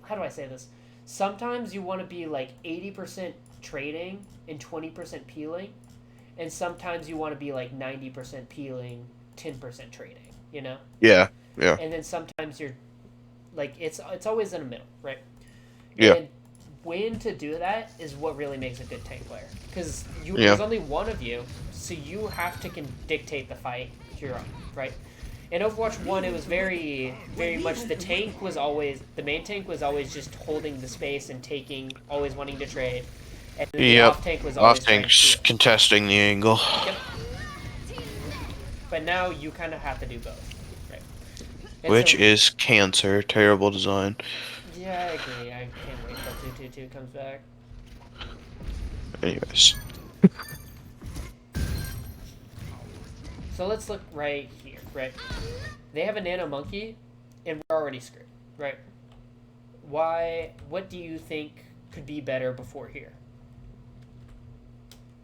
How do I say this? Sometimes you want to be like 80% trading and 20% peeling, and sometimes you want to be like 90% peeling, 10% trading. You know? Yeah, yeah, And then sometimes you're like it's always in the middle, right? yeah, And when to do that is what really makes a good tank player. Because Yeah. there's only one of you, so you have to dictate the fight your own, right? In Overwatch 1, it was very, very much the main tank was always just holding the space and taking, always wanting to trade. And then the Yep. off tank was Off always trying to tanks heal. contesting the angle. Yep. But now you kind of have to do both, right? And Which so- is cancer. Terrible design. Yeah, I agree. I can't wait till 222 comes back. Anyways. So let's look right here, right? They have a nano monkey, and we're already screwed, right? What do you think could be better before here?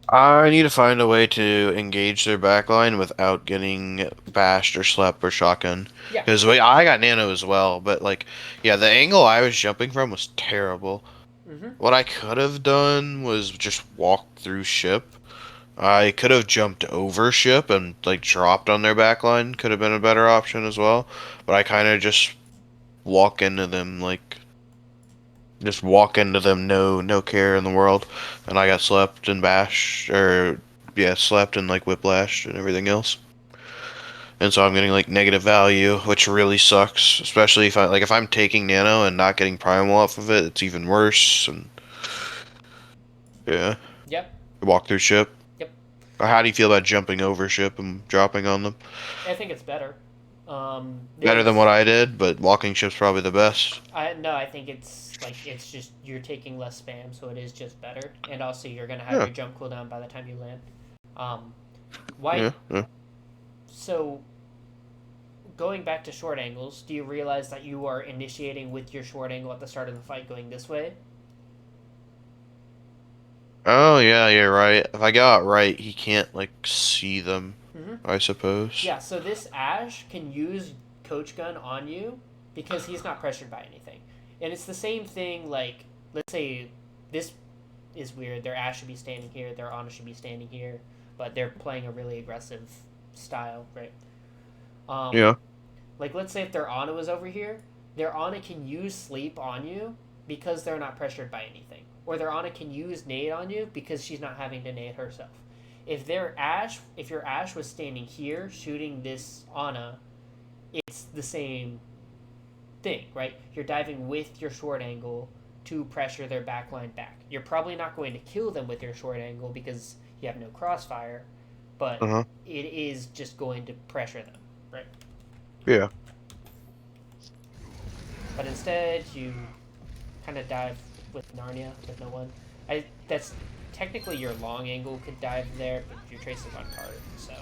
I need to find a way to engage their backline without getting bashed or slapped or shotgun. Yeah. Because I got nano as well, but like, yeah, the angle I was jumping from was terrible. Mm-hmm. What I could have done was just walk through ship. I could have jumped over ship and like dropped on their backline. Could have been a better option as well. But I kind of just walk into them no care in the world, and I got slept and bashed slept and like whiplashed and everything else. And so I'm getting like negative value, which really sucks. Especially if I'm taking nano and not getting primal off of it, it's even worse. And yeah, Yep. walk through ship. Yep. How do you feel about jumping over ship and dropping on them? I think it's better. Better than what I did, but walking ship's probably the best. I think it's just you're taking less spam, so it is just better, and also you're gonna have Yeah. your jump cooldown by the time you land. Why? Yeah. So, going back to short angles, do you realize that you are initiating with your short angle at the start of the fight, going this way? Oh yeah, you're right. If I got it right, he can't like see them. Mm-hmm. I suppose. Yeah. So this Ash can use Coach Gun on you because he's not pressured by anything, and it's the same thing. Like, let's say this is weird. Their Ashe should be standing here. Their Ana should be standing here, but they're playing a really aggressive style, right? Yeah. Like, let's say if their Ana was over here, their Ana can use sleep on you because they're not pressured by anything. Or their Ana can use nade on you because she's not having to nade herself. If your Ashe was standing here shooting this Ana, it's the same thing, right? You're diving with your short angle to pressure their backline back. You're probably not going to kill them with your short angle because you have no crossfire, but it is just going to pressure them, right? Yeah. But instead, you kind of dive with Narnia with no one. That's technically your long angle could dive there, but your Tracer's on card, so.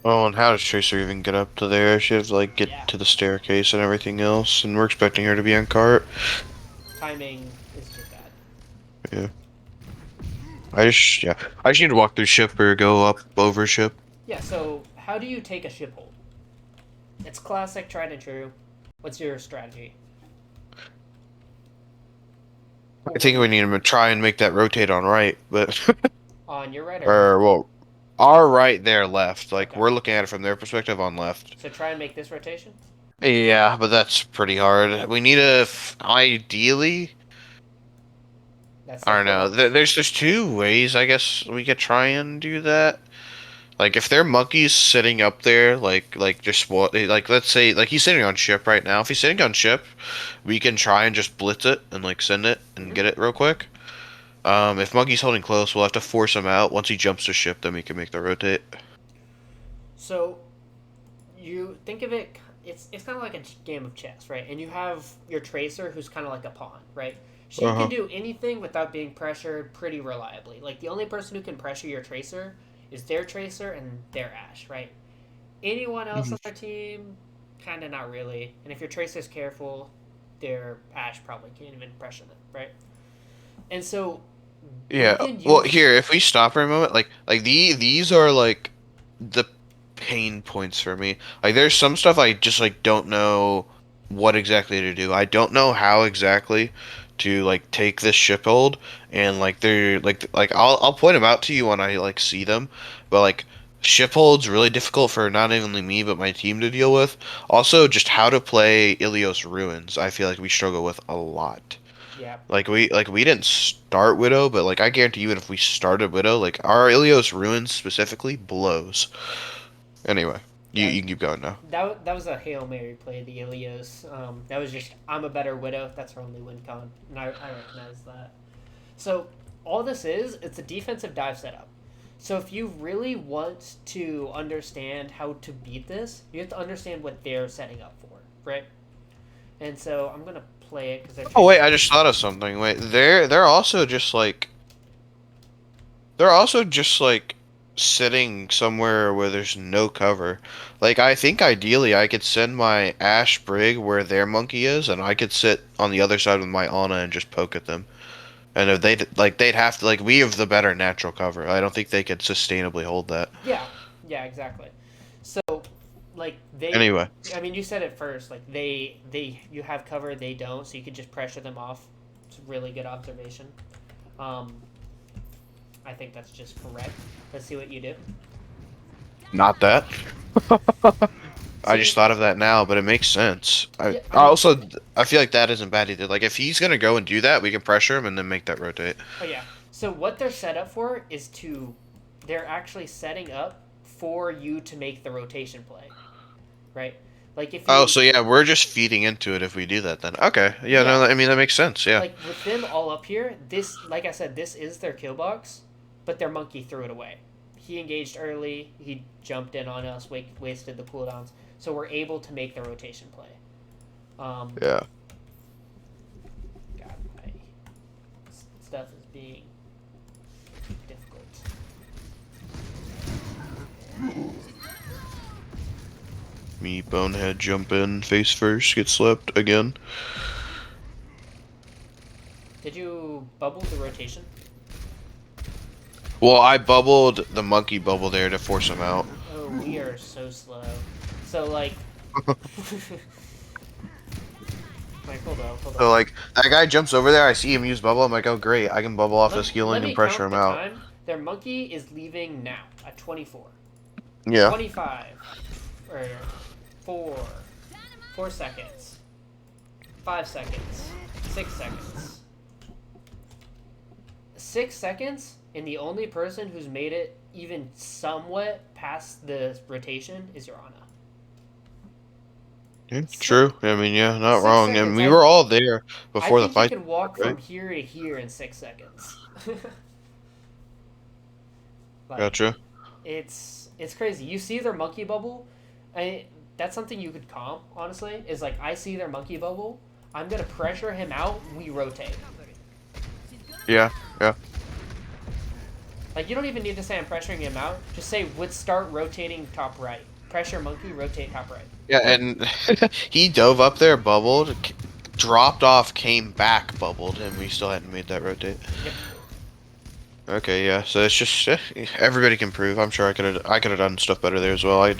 Oh, and how does Tracer even get up to there? She has to like get Yeah. to the staircase and everything else, and we're expecting her to be on cart. Timing is just bad. Yeah. I just need to walk through ship or go up over ship. Yeah, so how do you take a ship hold? It's classic, tried and true. What's your strategy? I think we need to try and make that rotate on right, but On your right or or well, our right, their left. Like Okay. we're looking at it from their perspective on left. So try and make this rotation? Yeah, but that's pretty hard. We need to ideally. That's I don't know. the There's two ways I guess we could try and do that. Like if their monkey's sitting up there, like just what, like let's say like he's sitting on ship right now. If he's sitting on ship, we can try and just blitz it and like send it and get it real quick. If monkey's holding close, we'll have to force him out. Once he jumps to ship, then we can make the rotate. So you think of it, it's kind of like a game of chess, right? And you have your Tracer who's kind of like a pawn, right? She can do anything without being pressured pretty reliably. Like the only person who can pressure your Tracer is their Tracer and their Ashe, right? Anyone else on their team, kind of not really. And if your Tracer's careful, their Ashe probably can't even pressure them, right? And so, Yeah. you can Well, use- here, if we stop for a moment, like these are like the pain points for me. Like there's some stuff I just like don't know what exactly to do. I don't know how exactly to like take this ship hold, and like they're like I'll point them out to you when I like see them, but like ship hold's really difficult for not only me but my team to deal with. Also, just how to play Ilios Ruins, I feel like we struggle with a lot. yeah. Like we didn't start Widow, but like I guarantee you, if we started Widow, like our Ilios Ruins specifically blows. Anyway, you can keep going now. That was a Hail Mary play, the Ilios. That was just, I'm a better Widow. That's her only win con. And I recognize that. So, all this is, it's a defensive dive setup. So, if you really want to understand how to beat this, you have to understand what they're setting up for, right? And so, I'm going to play it because they're... Oh wait, I just thought of something. Wait, they're also just like sitting somewhere where there's no cover. Like I think ideally I could send my Ashe Brig where their monkey is, and I could sit on the other side with my Ana and just poke at them. And if they'd have to, like, we have the better natural cover. I don't think they could sustainably hold that. Yeah, exactly. So, like, they... Anyway. I mean, you said it first. Like, you have cover, they don't, so you could just pressure them off. It's a really good observation. I think that's just correct. Let's see what you do. Not that. I just thought of that now, but it makes sense. Yeah, I feel like that isn't bad either. Like, if he's gonna go and do that, we can pressure him and then make that rotate. Oh, yeah. So what they're set up for is they're actually setting up for you to make the rotation play. Right? Like, if you... Oh, so yeah, we're just feeding into it if we do that then. Okay. Yeah, no, I mean, that makes sense, yeah. Like, with them all up here, this, like I said, this is their kill box, but their monkey threw it away. He engaged early, he jumped in on us, wasted the cooldowns, so we're able to make the rotation play. Yeah. God, stuff is being difficult. Me, Bonehead, jump in, face first, get slept again. Did you bubble the rotation? Well, I bubbled the monkey bubble there to force him out. Oh, we are so slow. So, like... Like, hold on, hold So on. like that guy jumps over there, I see him use bubble, I'm like, oh great, I can bubble off Let, this let healing and me pressure count him the out. time. Their monkey is leaving now at 24. Yeah. 25. Or 4. 4 seconds. 5 seconds. 6 seconds. 6 seconds, and the only person who's made it even somewhat past the rotation is Your Honor. True. I mean, yeah, not 6 wrong. And seconds. we were all there I before the think you fight, can walk right? from here to here in 6 seconds. Like, Gotcha. it's crazy. You see their monkey bubble. That's something you could comp, honestly. Is like, I see their monkey bubble. I'm gonna pressure him out. We rotate. Yeah, yeah. Like, you don't even need to say I'm pressuring him out. Just say, would start rotating top right. Pressure monkey, rotate top right. Yeah, and he dove up there, bubbled, dropped off, came back, bubbled, and we still hadn't made that rotate. Yep. Okay, yeah. So it's just everybody can prove. I'm sure I could have done stuff better there as well. I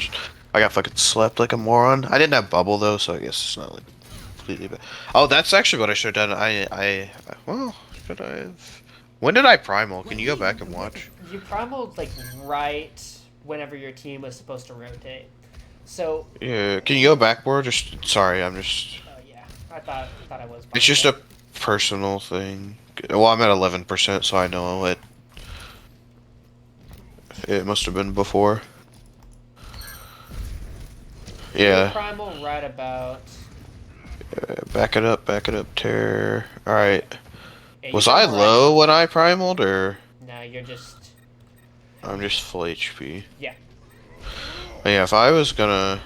got fucking slept like a moron. I didn't have bubble though, so I guess it's not like completely bad. Oh, that's actually what I should have done. Well, should I have? When did I primal? Can you go back and watch? You primaled, like, right whenever your team was supposed to rotate. So, Yeah, can you go back more? Just sorry, I'm just. yeah. I thought I was. It's just a personal thing. Well, I'm at 11%, so I know it. It must have been before. Yeah. Primal right about. Back it up, tear. Alright. Yeah, Was I low when I primaled, or? No, you're just. I'm just full HP. Yeah. Yeah, if I was gonna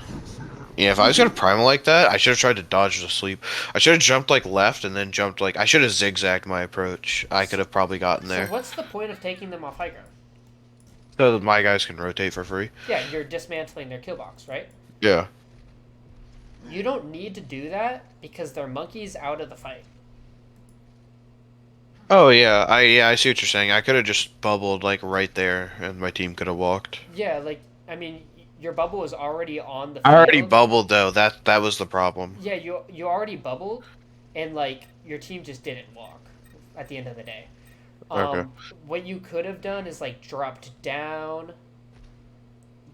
primal like that, I should have tried to dodge the sleep. I should have jumped like left and then jumped like I should have zigzagged my approach. I could have probably gotten there. So what's the point of taking them off high ground? So that my guys can rotate for free. Yeah, you're dismantling their kill box, right? Yeah. You don't need to do that because their monkey's out of the fight. Oh yeah, I see what you're saying. I could have just bubbled like right there, and my team could have walked. Yeah, like, I mean, your bubble was already on the field. I already bubbled though. That was the problem. Yeah, you already bubbled, and like your team just didn't walk. At the end of the day, Okay. what you could have done is like dropped down.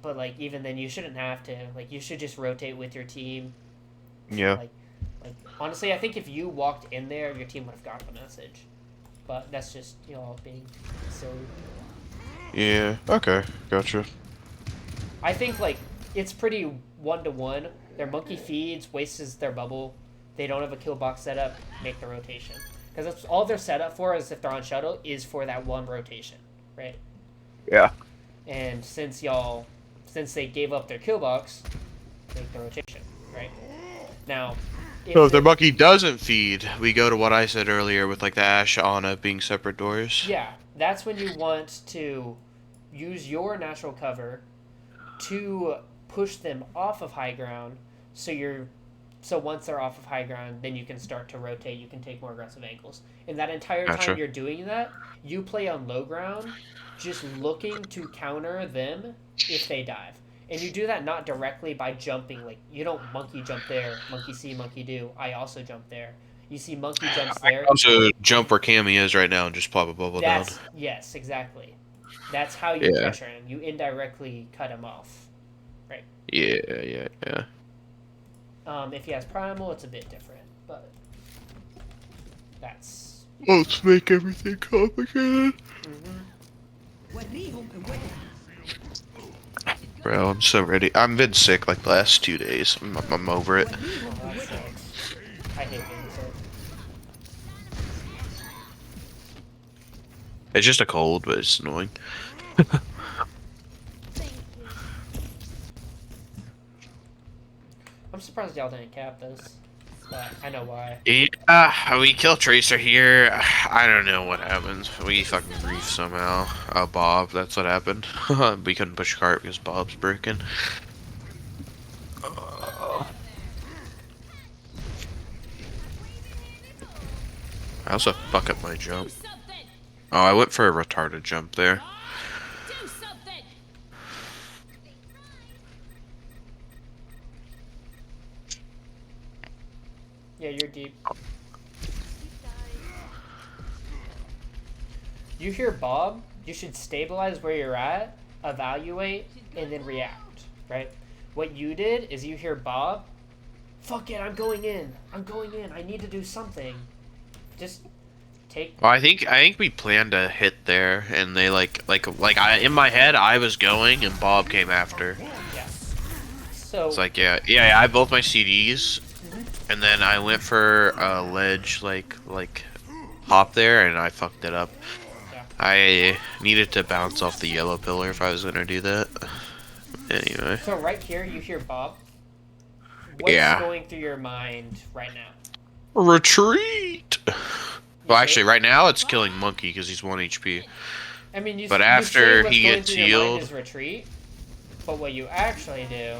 But like even then, you shouldn't have to. Like you should just rotate with your team. Yeah. Like honestly, I think if you walked in there, your team would have got the message. But that's just all being silly. Yeah. Okay. Gotcha. I think like it's pretty 1-to-1. Their monkey feeds, wastes their bubble. They don't have a kill box set up. Make the rotation because that's all they're set up for. Is if they're on shuttle, is for that one rotation, right? Yeah. And since they gave up their kill box, make the rotation, right? Now, So if their monkey doesn't feed, we go to what I said earlier with like the Ash Ana being separate doors. yeah, that's when you want to use your natural cover to push them off of high ground. So once they're off of high ground, then you can start to rotate. You can take more aggressive angles. And that entire time Gotcha. you're doing that, you play on low ground, just looking to counter them if they dive. And you do that not directly by jumping. Like, you don't monkey jump there, monkey see, monkey do. I also jump there. You see monkey jumps I there. can also jump where Cammy is right now and just pop a bubble down. Yes, exactly. That's how you Yeah. pressure him. You indirectly cut him off. Yeah. If he has primal, it's a bit different, but that's. Let's make everything complicated. Bro, I'm so ready. I've been sick like the last 2 days. I'm over it. Oh, that sucks. I hate being sick. It's just a cold, but it's annoying. I'm surprised y'all didn't cap this, but I know why. Yeah, we kill Tracer here. I don't know what happens. We fucking grief somehow. Bob, that's what happened. We couldn't push cart because Bob's broken. I also fuck up my jump. Oh, I went for a retarded jump there. Yeah, you're deep. You hear Bob, you should stabilize where you're at, evaluate, and then react, right? What you did is you hear Bob, fuck it, I'm going in, I need to do something. Just take... Well, I think we planned to hit there, and they like I in my head I was going, and Bob came after. Yeah. So... It's like yeah, I have both my CDs, and then I went for a ledge like hop there, and I fucked it up. Yeah. I needed to bounce off the yellow pillar if I was gonna do that. Anyway. So right here, you hear Bob. What's going through your mind right now? Retreat! Well, actually, right now it's killing Monkey because he's 1 HP. I mean, you, but you after say what's he going gets through your mind healed... is retreat, but what you actually do...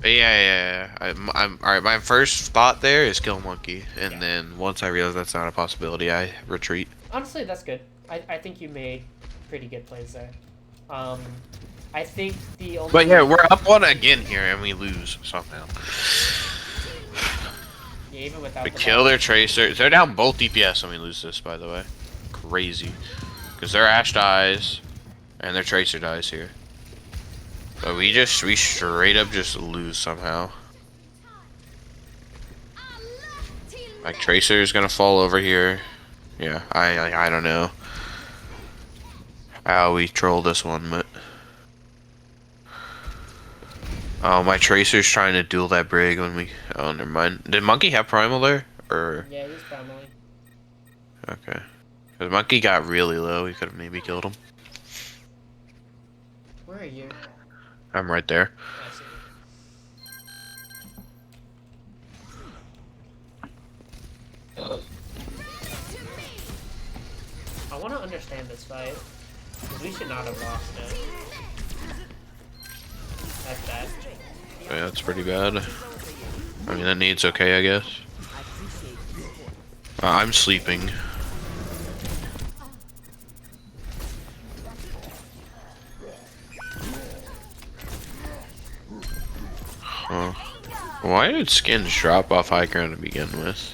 Yeah. Alright, my first thought there is kill Monkey. And then once I realize that's not a possibility, I retreat. Honestly, that's good. I think you made pretty good plays there. I think the only... But yeah, we're up 1 again here, and we lose somehow. Yeah, even without We the kill ball. their Tracer. They're down both DPS, and we lose this, by the way. Crazy. Because their Ashe dies, and their Tracer dies here. But we straight up just lose somehow. Like, Tracer is gonna fall over here. Yeah, I don't know how we troll this one, but... Oh, my Tracer's trying to duel that Brig when we... Oh, never mind. Did Monkey have Primal there? Or... Yeah, he's primally. Okay. Because Monkey got really low, we could have maybe killed him. Where are you? I'm right there. I see. I want to understand this fight. 'Cause we should not have lost it. That's bad. Yeah, that's pretty bad. I mean, that needs okay, I guess. I'm sleeping. Huh. Why did skins drop off high ground to begin with?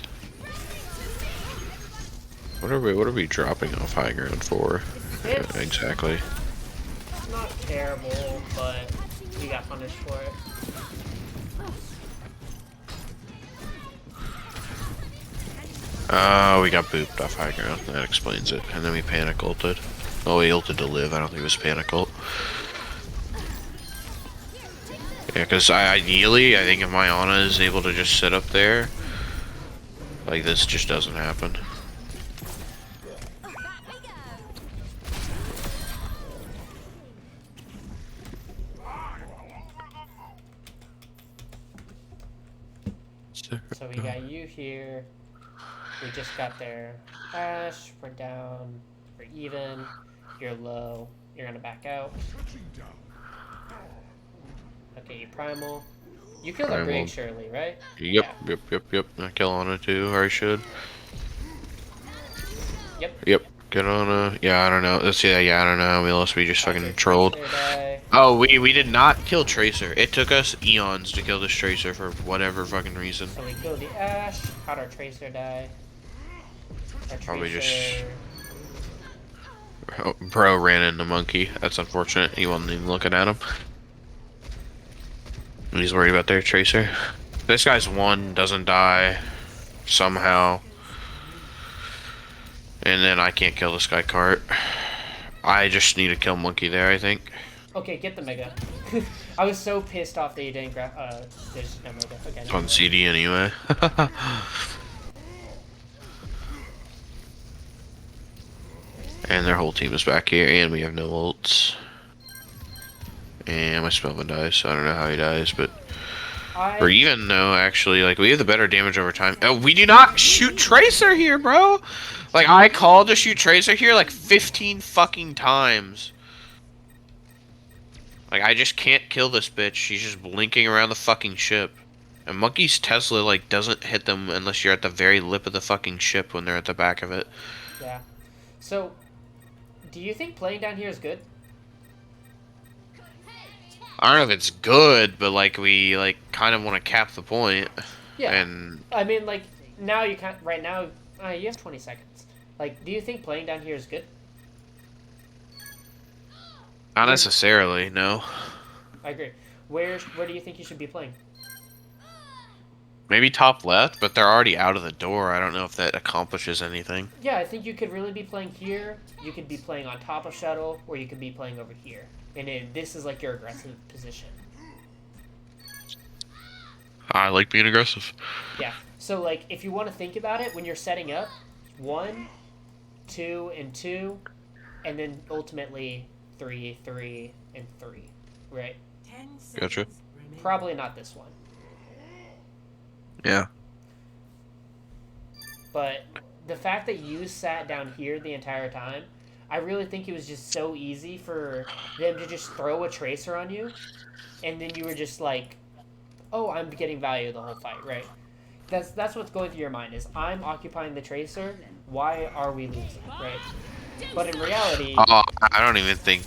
What are we dropping off high ground for? It's Exactly. not terrible, but we got punished for it. Oh, we got booped off high ground. That explains it. And then we panic ulted. Oh, we ulted to live. I don't think it was panic ult. Yeah, because ideally, I think if my Ana is able to just sit up there, like this just doesn't happen. So we got you here. We just got their Ashe. We're down. We're even. You're low. You're gonna back out. Okay, you primal. You killed a Brig, surely, right? Yep. Yeah. I kill Ana too, or I should. Yep. Get Ana. Yeah, I don't know. Let's see that. Yeah, I don't know. Unless we just fucking trolled. Tracer die. Oh, we did not kill Tracer. It took us eons to kill this Tracer for whatever fucking reason. So we killed the Ashe. How'd our Tracer die? Our Probably just- Tracer... Oh, bro ran into Monkey. That's unfortunate. He wasn't even looking at him. He's worried about their Tracer. This guy's 1, doesn't die somehow. And then I can't kill this guy Cart. I just need to kill Monkey there, I think. Okay, get the Mega. I was so pissed off that you didn't grab... there's no Mega. Okay, It's no. on CD anyway. And their whole team is back here, and we have no ults. And my Spellman dies, so I don't know how he dies, but... Or even though, actually, like, we have the better damage over time. Oh, we do not shoot Tracer here, bro! Like, I called to shoot Tracer here, like, 15 fucking times. Like, I just can't kill this bitch. She's just blinking around the fucking ship. And Monkey's Tesla, like, doesn't hit them unless you're at the very lip of the fucking ship when they're at the back of it. Yeah. So, do you think playing down here is good? I don't know if it's good, but, like, we, like, kind of want to cap the point. Yeah. And, I mean, like, now you can't. Right now, you have 20 seconds. Like, do you think playing down here is good? Not necessarily, no. I agree. Where do you think you should be playing? Maybe top left, but they're already out of the door. I don't know if that accomplishes anything. Yeah, I think you could really be playing here. You could be playing on top of shuttle, or you could be playing over here. And then this is like your aggressive position. I like being aggressive. Yeah. So like, if you want to think about it, when you're setting up, 1, 2, and 2, and then ultimately 3, 3, and 3, right? Gotcha. Probably not this one. Yeah. But the fact that you sat down here the entire time, I really think it was just so easy for them to just throw a tracer on you, and then you were just like, oh, I'm getting value the whole fight, right? That's what's going through your mind is, I'm occupying the tracer, why are we losing, right? But in reality... Oh, I don't even think...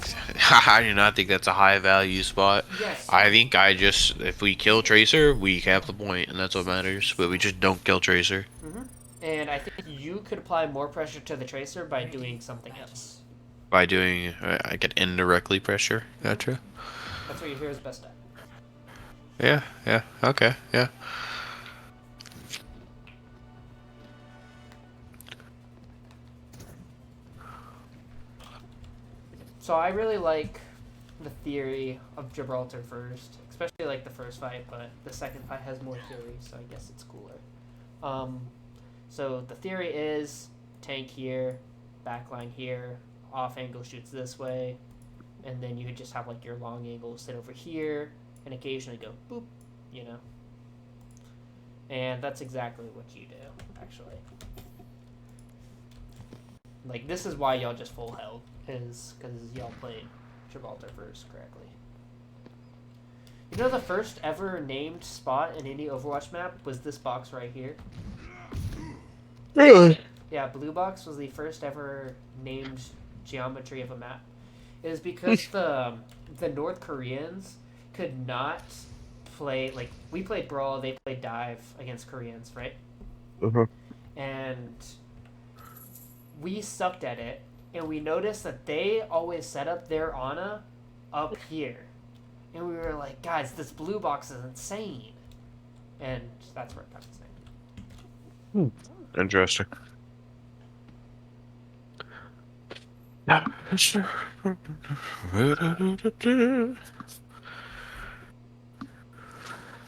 I do not think that's a high value spot. Yes. I think if we kill Tracer, we cap the point, and that's what matters. But we just don't kill Tracer. Mm-hmm. And I think you could apply more pressure to the tracer by doing something else. By doing... I get indirectly pressure. Gotcha. That's what your hero's best at. Yeah, okay, yeah. So I really like the theory of Gibraltar first, especially like the first fight, but the second fight has more theory, so I guess it's cooler. So the theory is tank here, backline here, off angle shoots this way, and then you would just have like your long angle sit over here, and occasionally go boop, you know. And that's exactly what you do, actually. Like, this is why y'all just full held, is because y'all played Gibraltar first correctly. You know, the first ever named spot in any Overwatch map was this box right here. Really? Yeah, blue box was the first ever named geometry of a map. It was because the North Koreans could not play, like, we played Brawl, they played Dive against Koreans, right? Uh-huh. And we sucked at it, and we noticed that they always set up their Ana up here. And we were like, guys, this blue box is insane. And that's where it got its name. Interesting.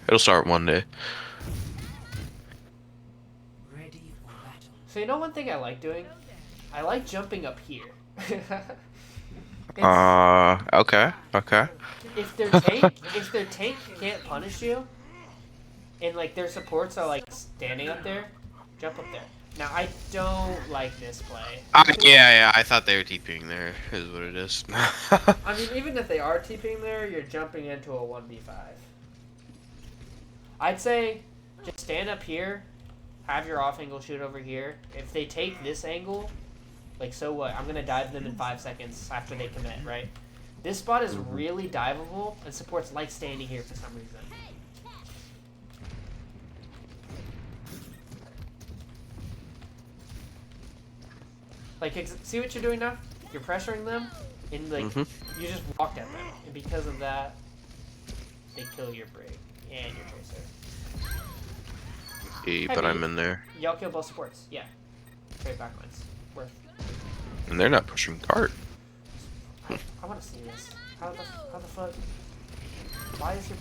It'll start one day. So you know one thing I like doing? I like jumping up here. Okay. If their tank can't punish you, and like their supports are like standing up there, jump up there. Now I don't like this play. Yeah, I thought they were TPing there, is what it is. I mean, even if they are TPing there, you're jumping into a 1v5. I'd say just stand up here, have your off angle shoot over here. If they take this angle, like, so what? I'm gonna dive them in 5 seconds after they commit, right? This spot is really diveable, and supports like standing here for some reason. Like, see what you're doing now? You're pressuring them, and like, you just walked at them, and because of that, they kill your Brig and your Tracer. Hey, but I'm in there. Y'all kill both supports, yeah. Trade backlines. Worth. And they're not pushing cart. I want to see this. How the fuck? Why is your...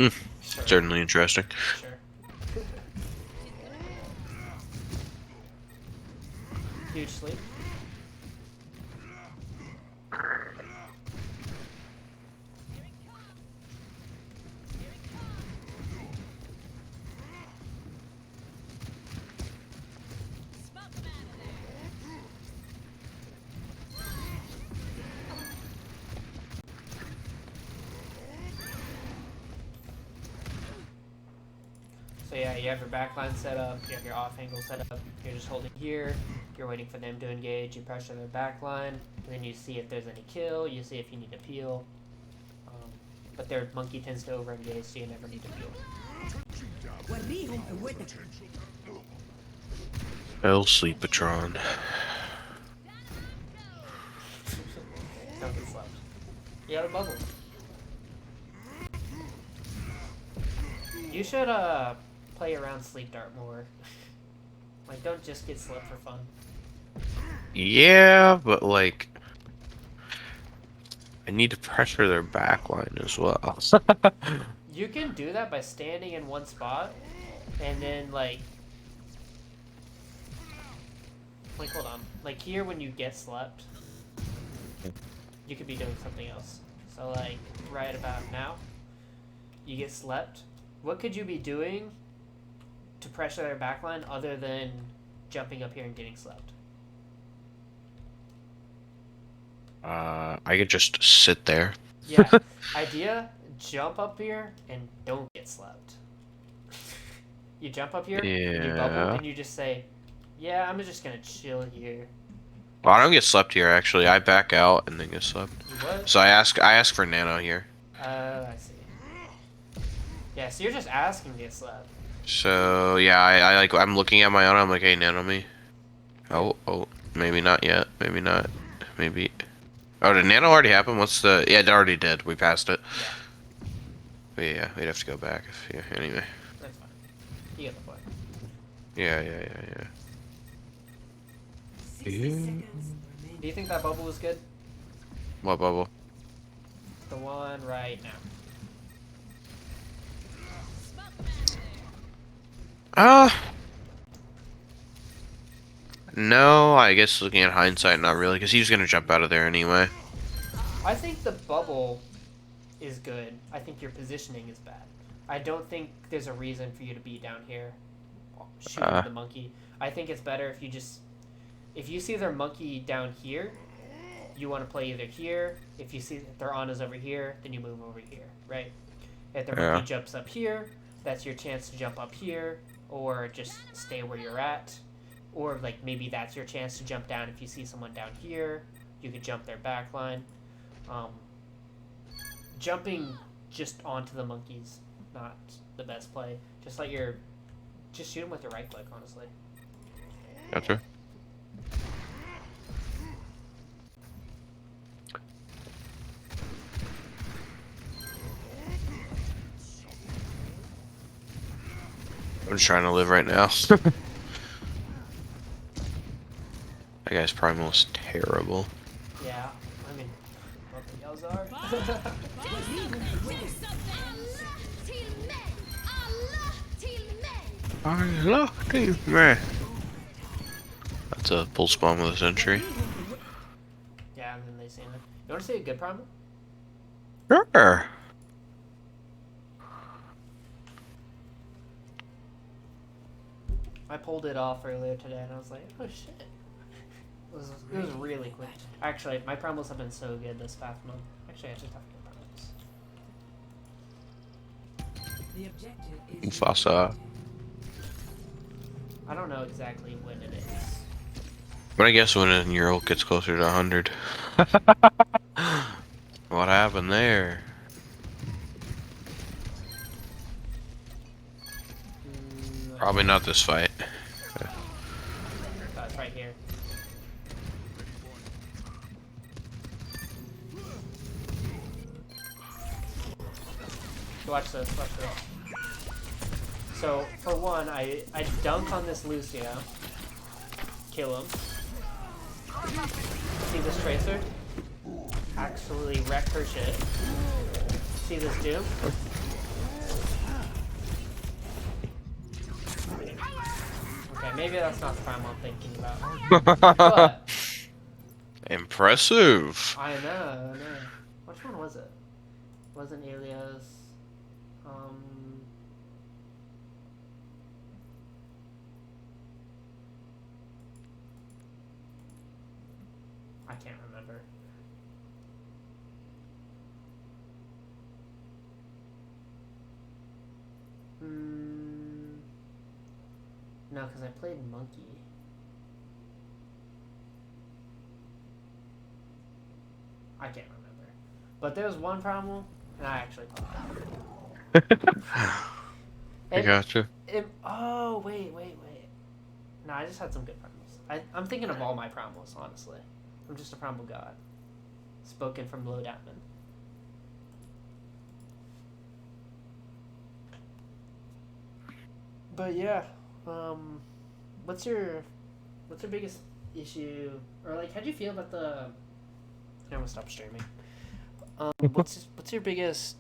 Okay. Sure. Certainly interesting. Sure. Huge sleep. So yeah, you have your backline set up, you have your off angle set up, you're just holding here, you're waiting for them to engage, you pressure their backline, and then you see if there's any kill, you see if you need to peel. but their monkey tends to over-engage, so you never need to fuel. El Sleepatron. Don't get slept. You got a bubble. You should play around Sleep Dart more. Like, don't just get slept for fun. Yeah, but like, I need to pressure their backline as well. You can do that by standing in one spot, and then like hold on. Like here, when you get slept, you could be doing something else. So like right about now, you get slept. What could you be doing to pressure their backline other than jumping up here and getting slept? I could just sit there. Yeah. Idea, jump up here and don't get slept. You jump up here, and you bubble, Yeah. and you just say, yeah, I'm just gonna chill here. Well, I don't get slept here actually. I back out and then get slept. You what? So I ask for nano here. I see. Yeah, so you're just asking to get slept. So yeah, I like I'm looking at my own. I'm like, hey, nano me. Oh, maybe not yet. Maybe not. Maybe. Oh, did nano already happen? What's the? Yeah, it already did. We passed it. Yeah, But yeah, we'd have to go back. Yeah. Anyway. that's fine. You get the point. Yeah. 60 Yeah. seconds Do you think that bubble was good? What bubble? The one right now. No, I guess looking at hindsight, not really, because he was gonna jump out of there anyway. I think the bubble is good. I think your positioning is bad. I don't think there's a reason for you to be down here shooting the monkey. I think it's better if you just... If you see their monkey down here, you want to play either here. If you see their Anna's over here, then you move over here, right? If their monkey jumps up here, that's your chance to jump up here, or just stay where you're at. Or like maybe that's your chance to jump down if you see someone down here. You could jump their back line. Jumping just onto the monkeys, not the best play. Just shoot them with your right click, honestly. Gotcha. I'm just trying to live right now. That guy's primal is terrible. Yeah, I mean, what the yells are. I love you, man. That's a pulse bomb with a sentry. Yeah, and then they say that. You want to see a good primal? Sure. I pulled it off earlier today, and I was like, oh shit. It was really quick. Actually, my primals have been so good this past month. Actually, I just have good primals. The objective is Mufasa. I don't know exactly when it is. But I guess when your ult gets closer to 100. What happened there? Probably not this fight. It's right here. Watch this, watch this. So, for one, I dunk on this Lucio. Kill him. See this Tracer? Actually wreck her shit. See this Doom? Okay, maybe that's not the primal I'm thinking about. But, Impressive. I know. Which one was it? Wasn't Iliad's... I can't remember. No, because I played Monkey. I can't remember. But there was one primal And I actually I gotcha. oh, wait. No, I just had some good promos. I'm thinking of all my promos, honestly. I'm just a promo god. Spoken from Low Downman. But yeah, what's your biggest issue, or like how'd you feel about the? I'm gonna stop streaming. What's your biggest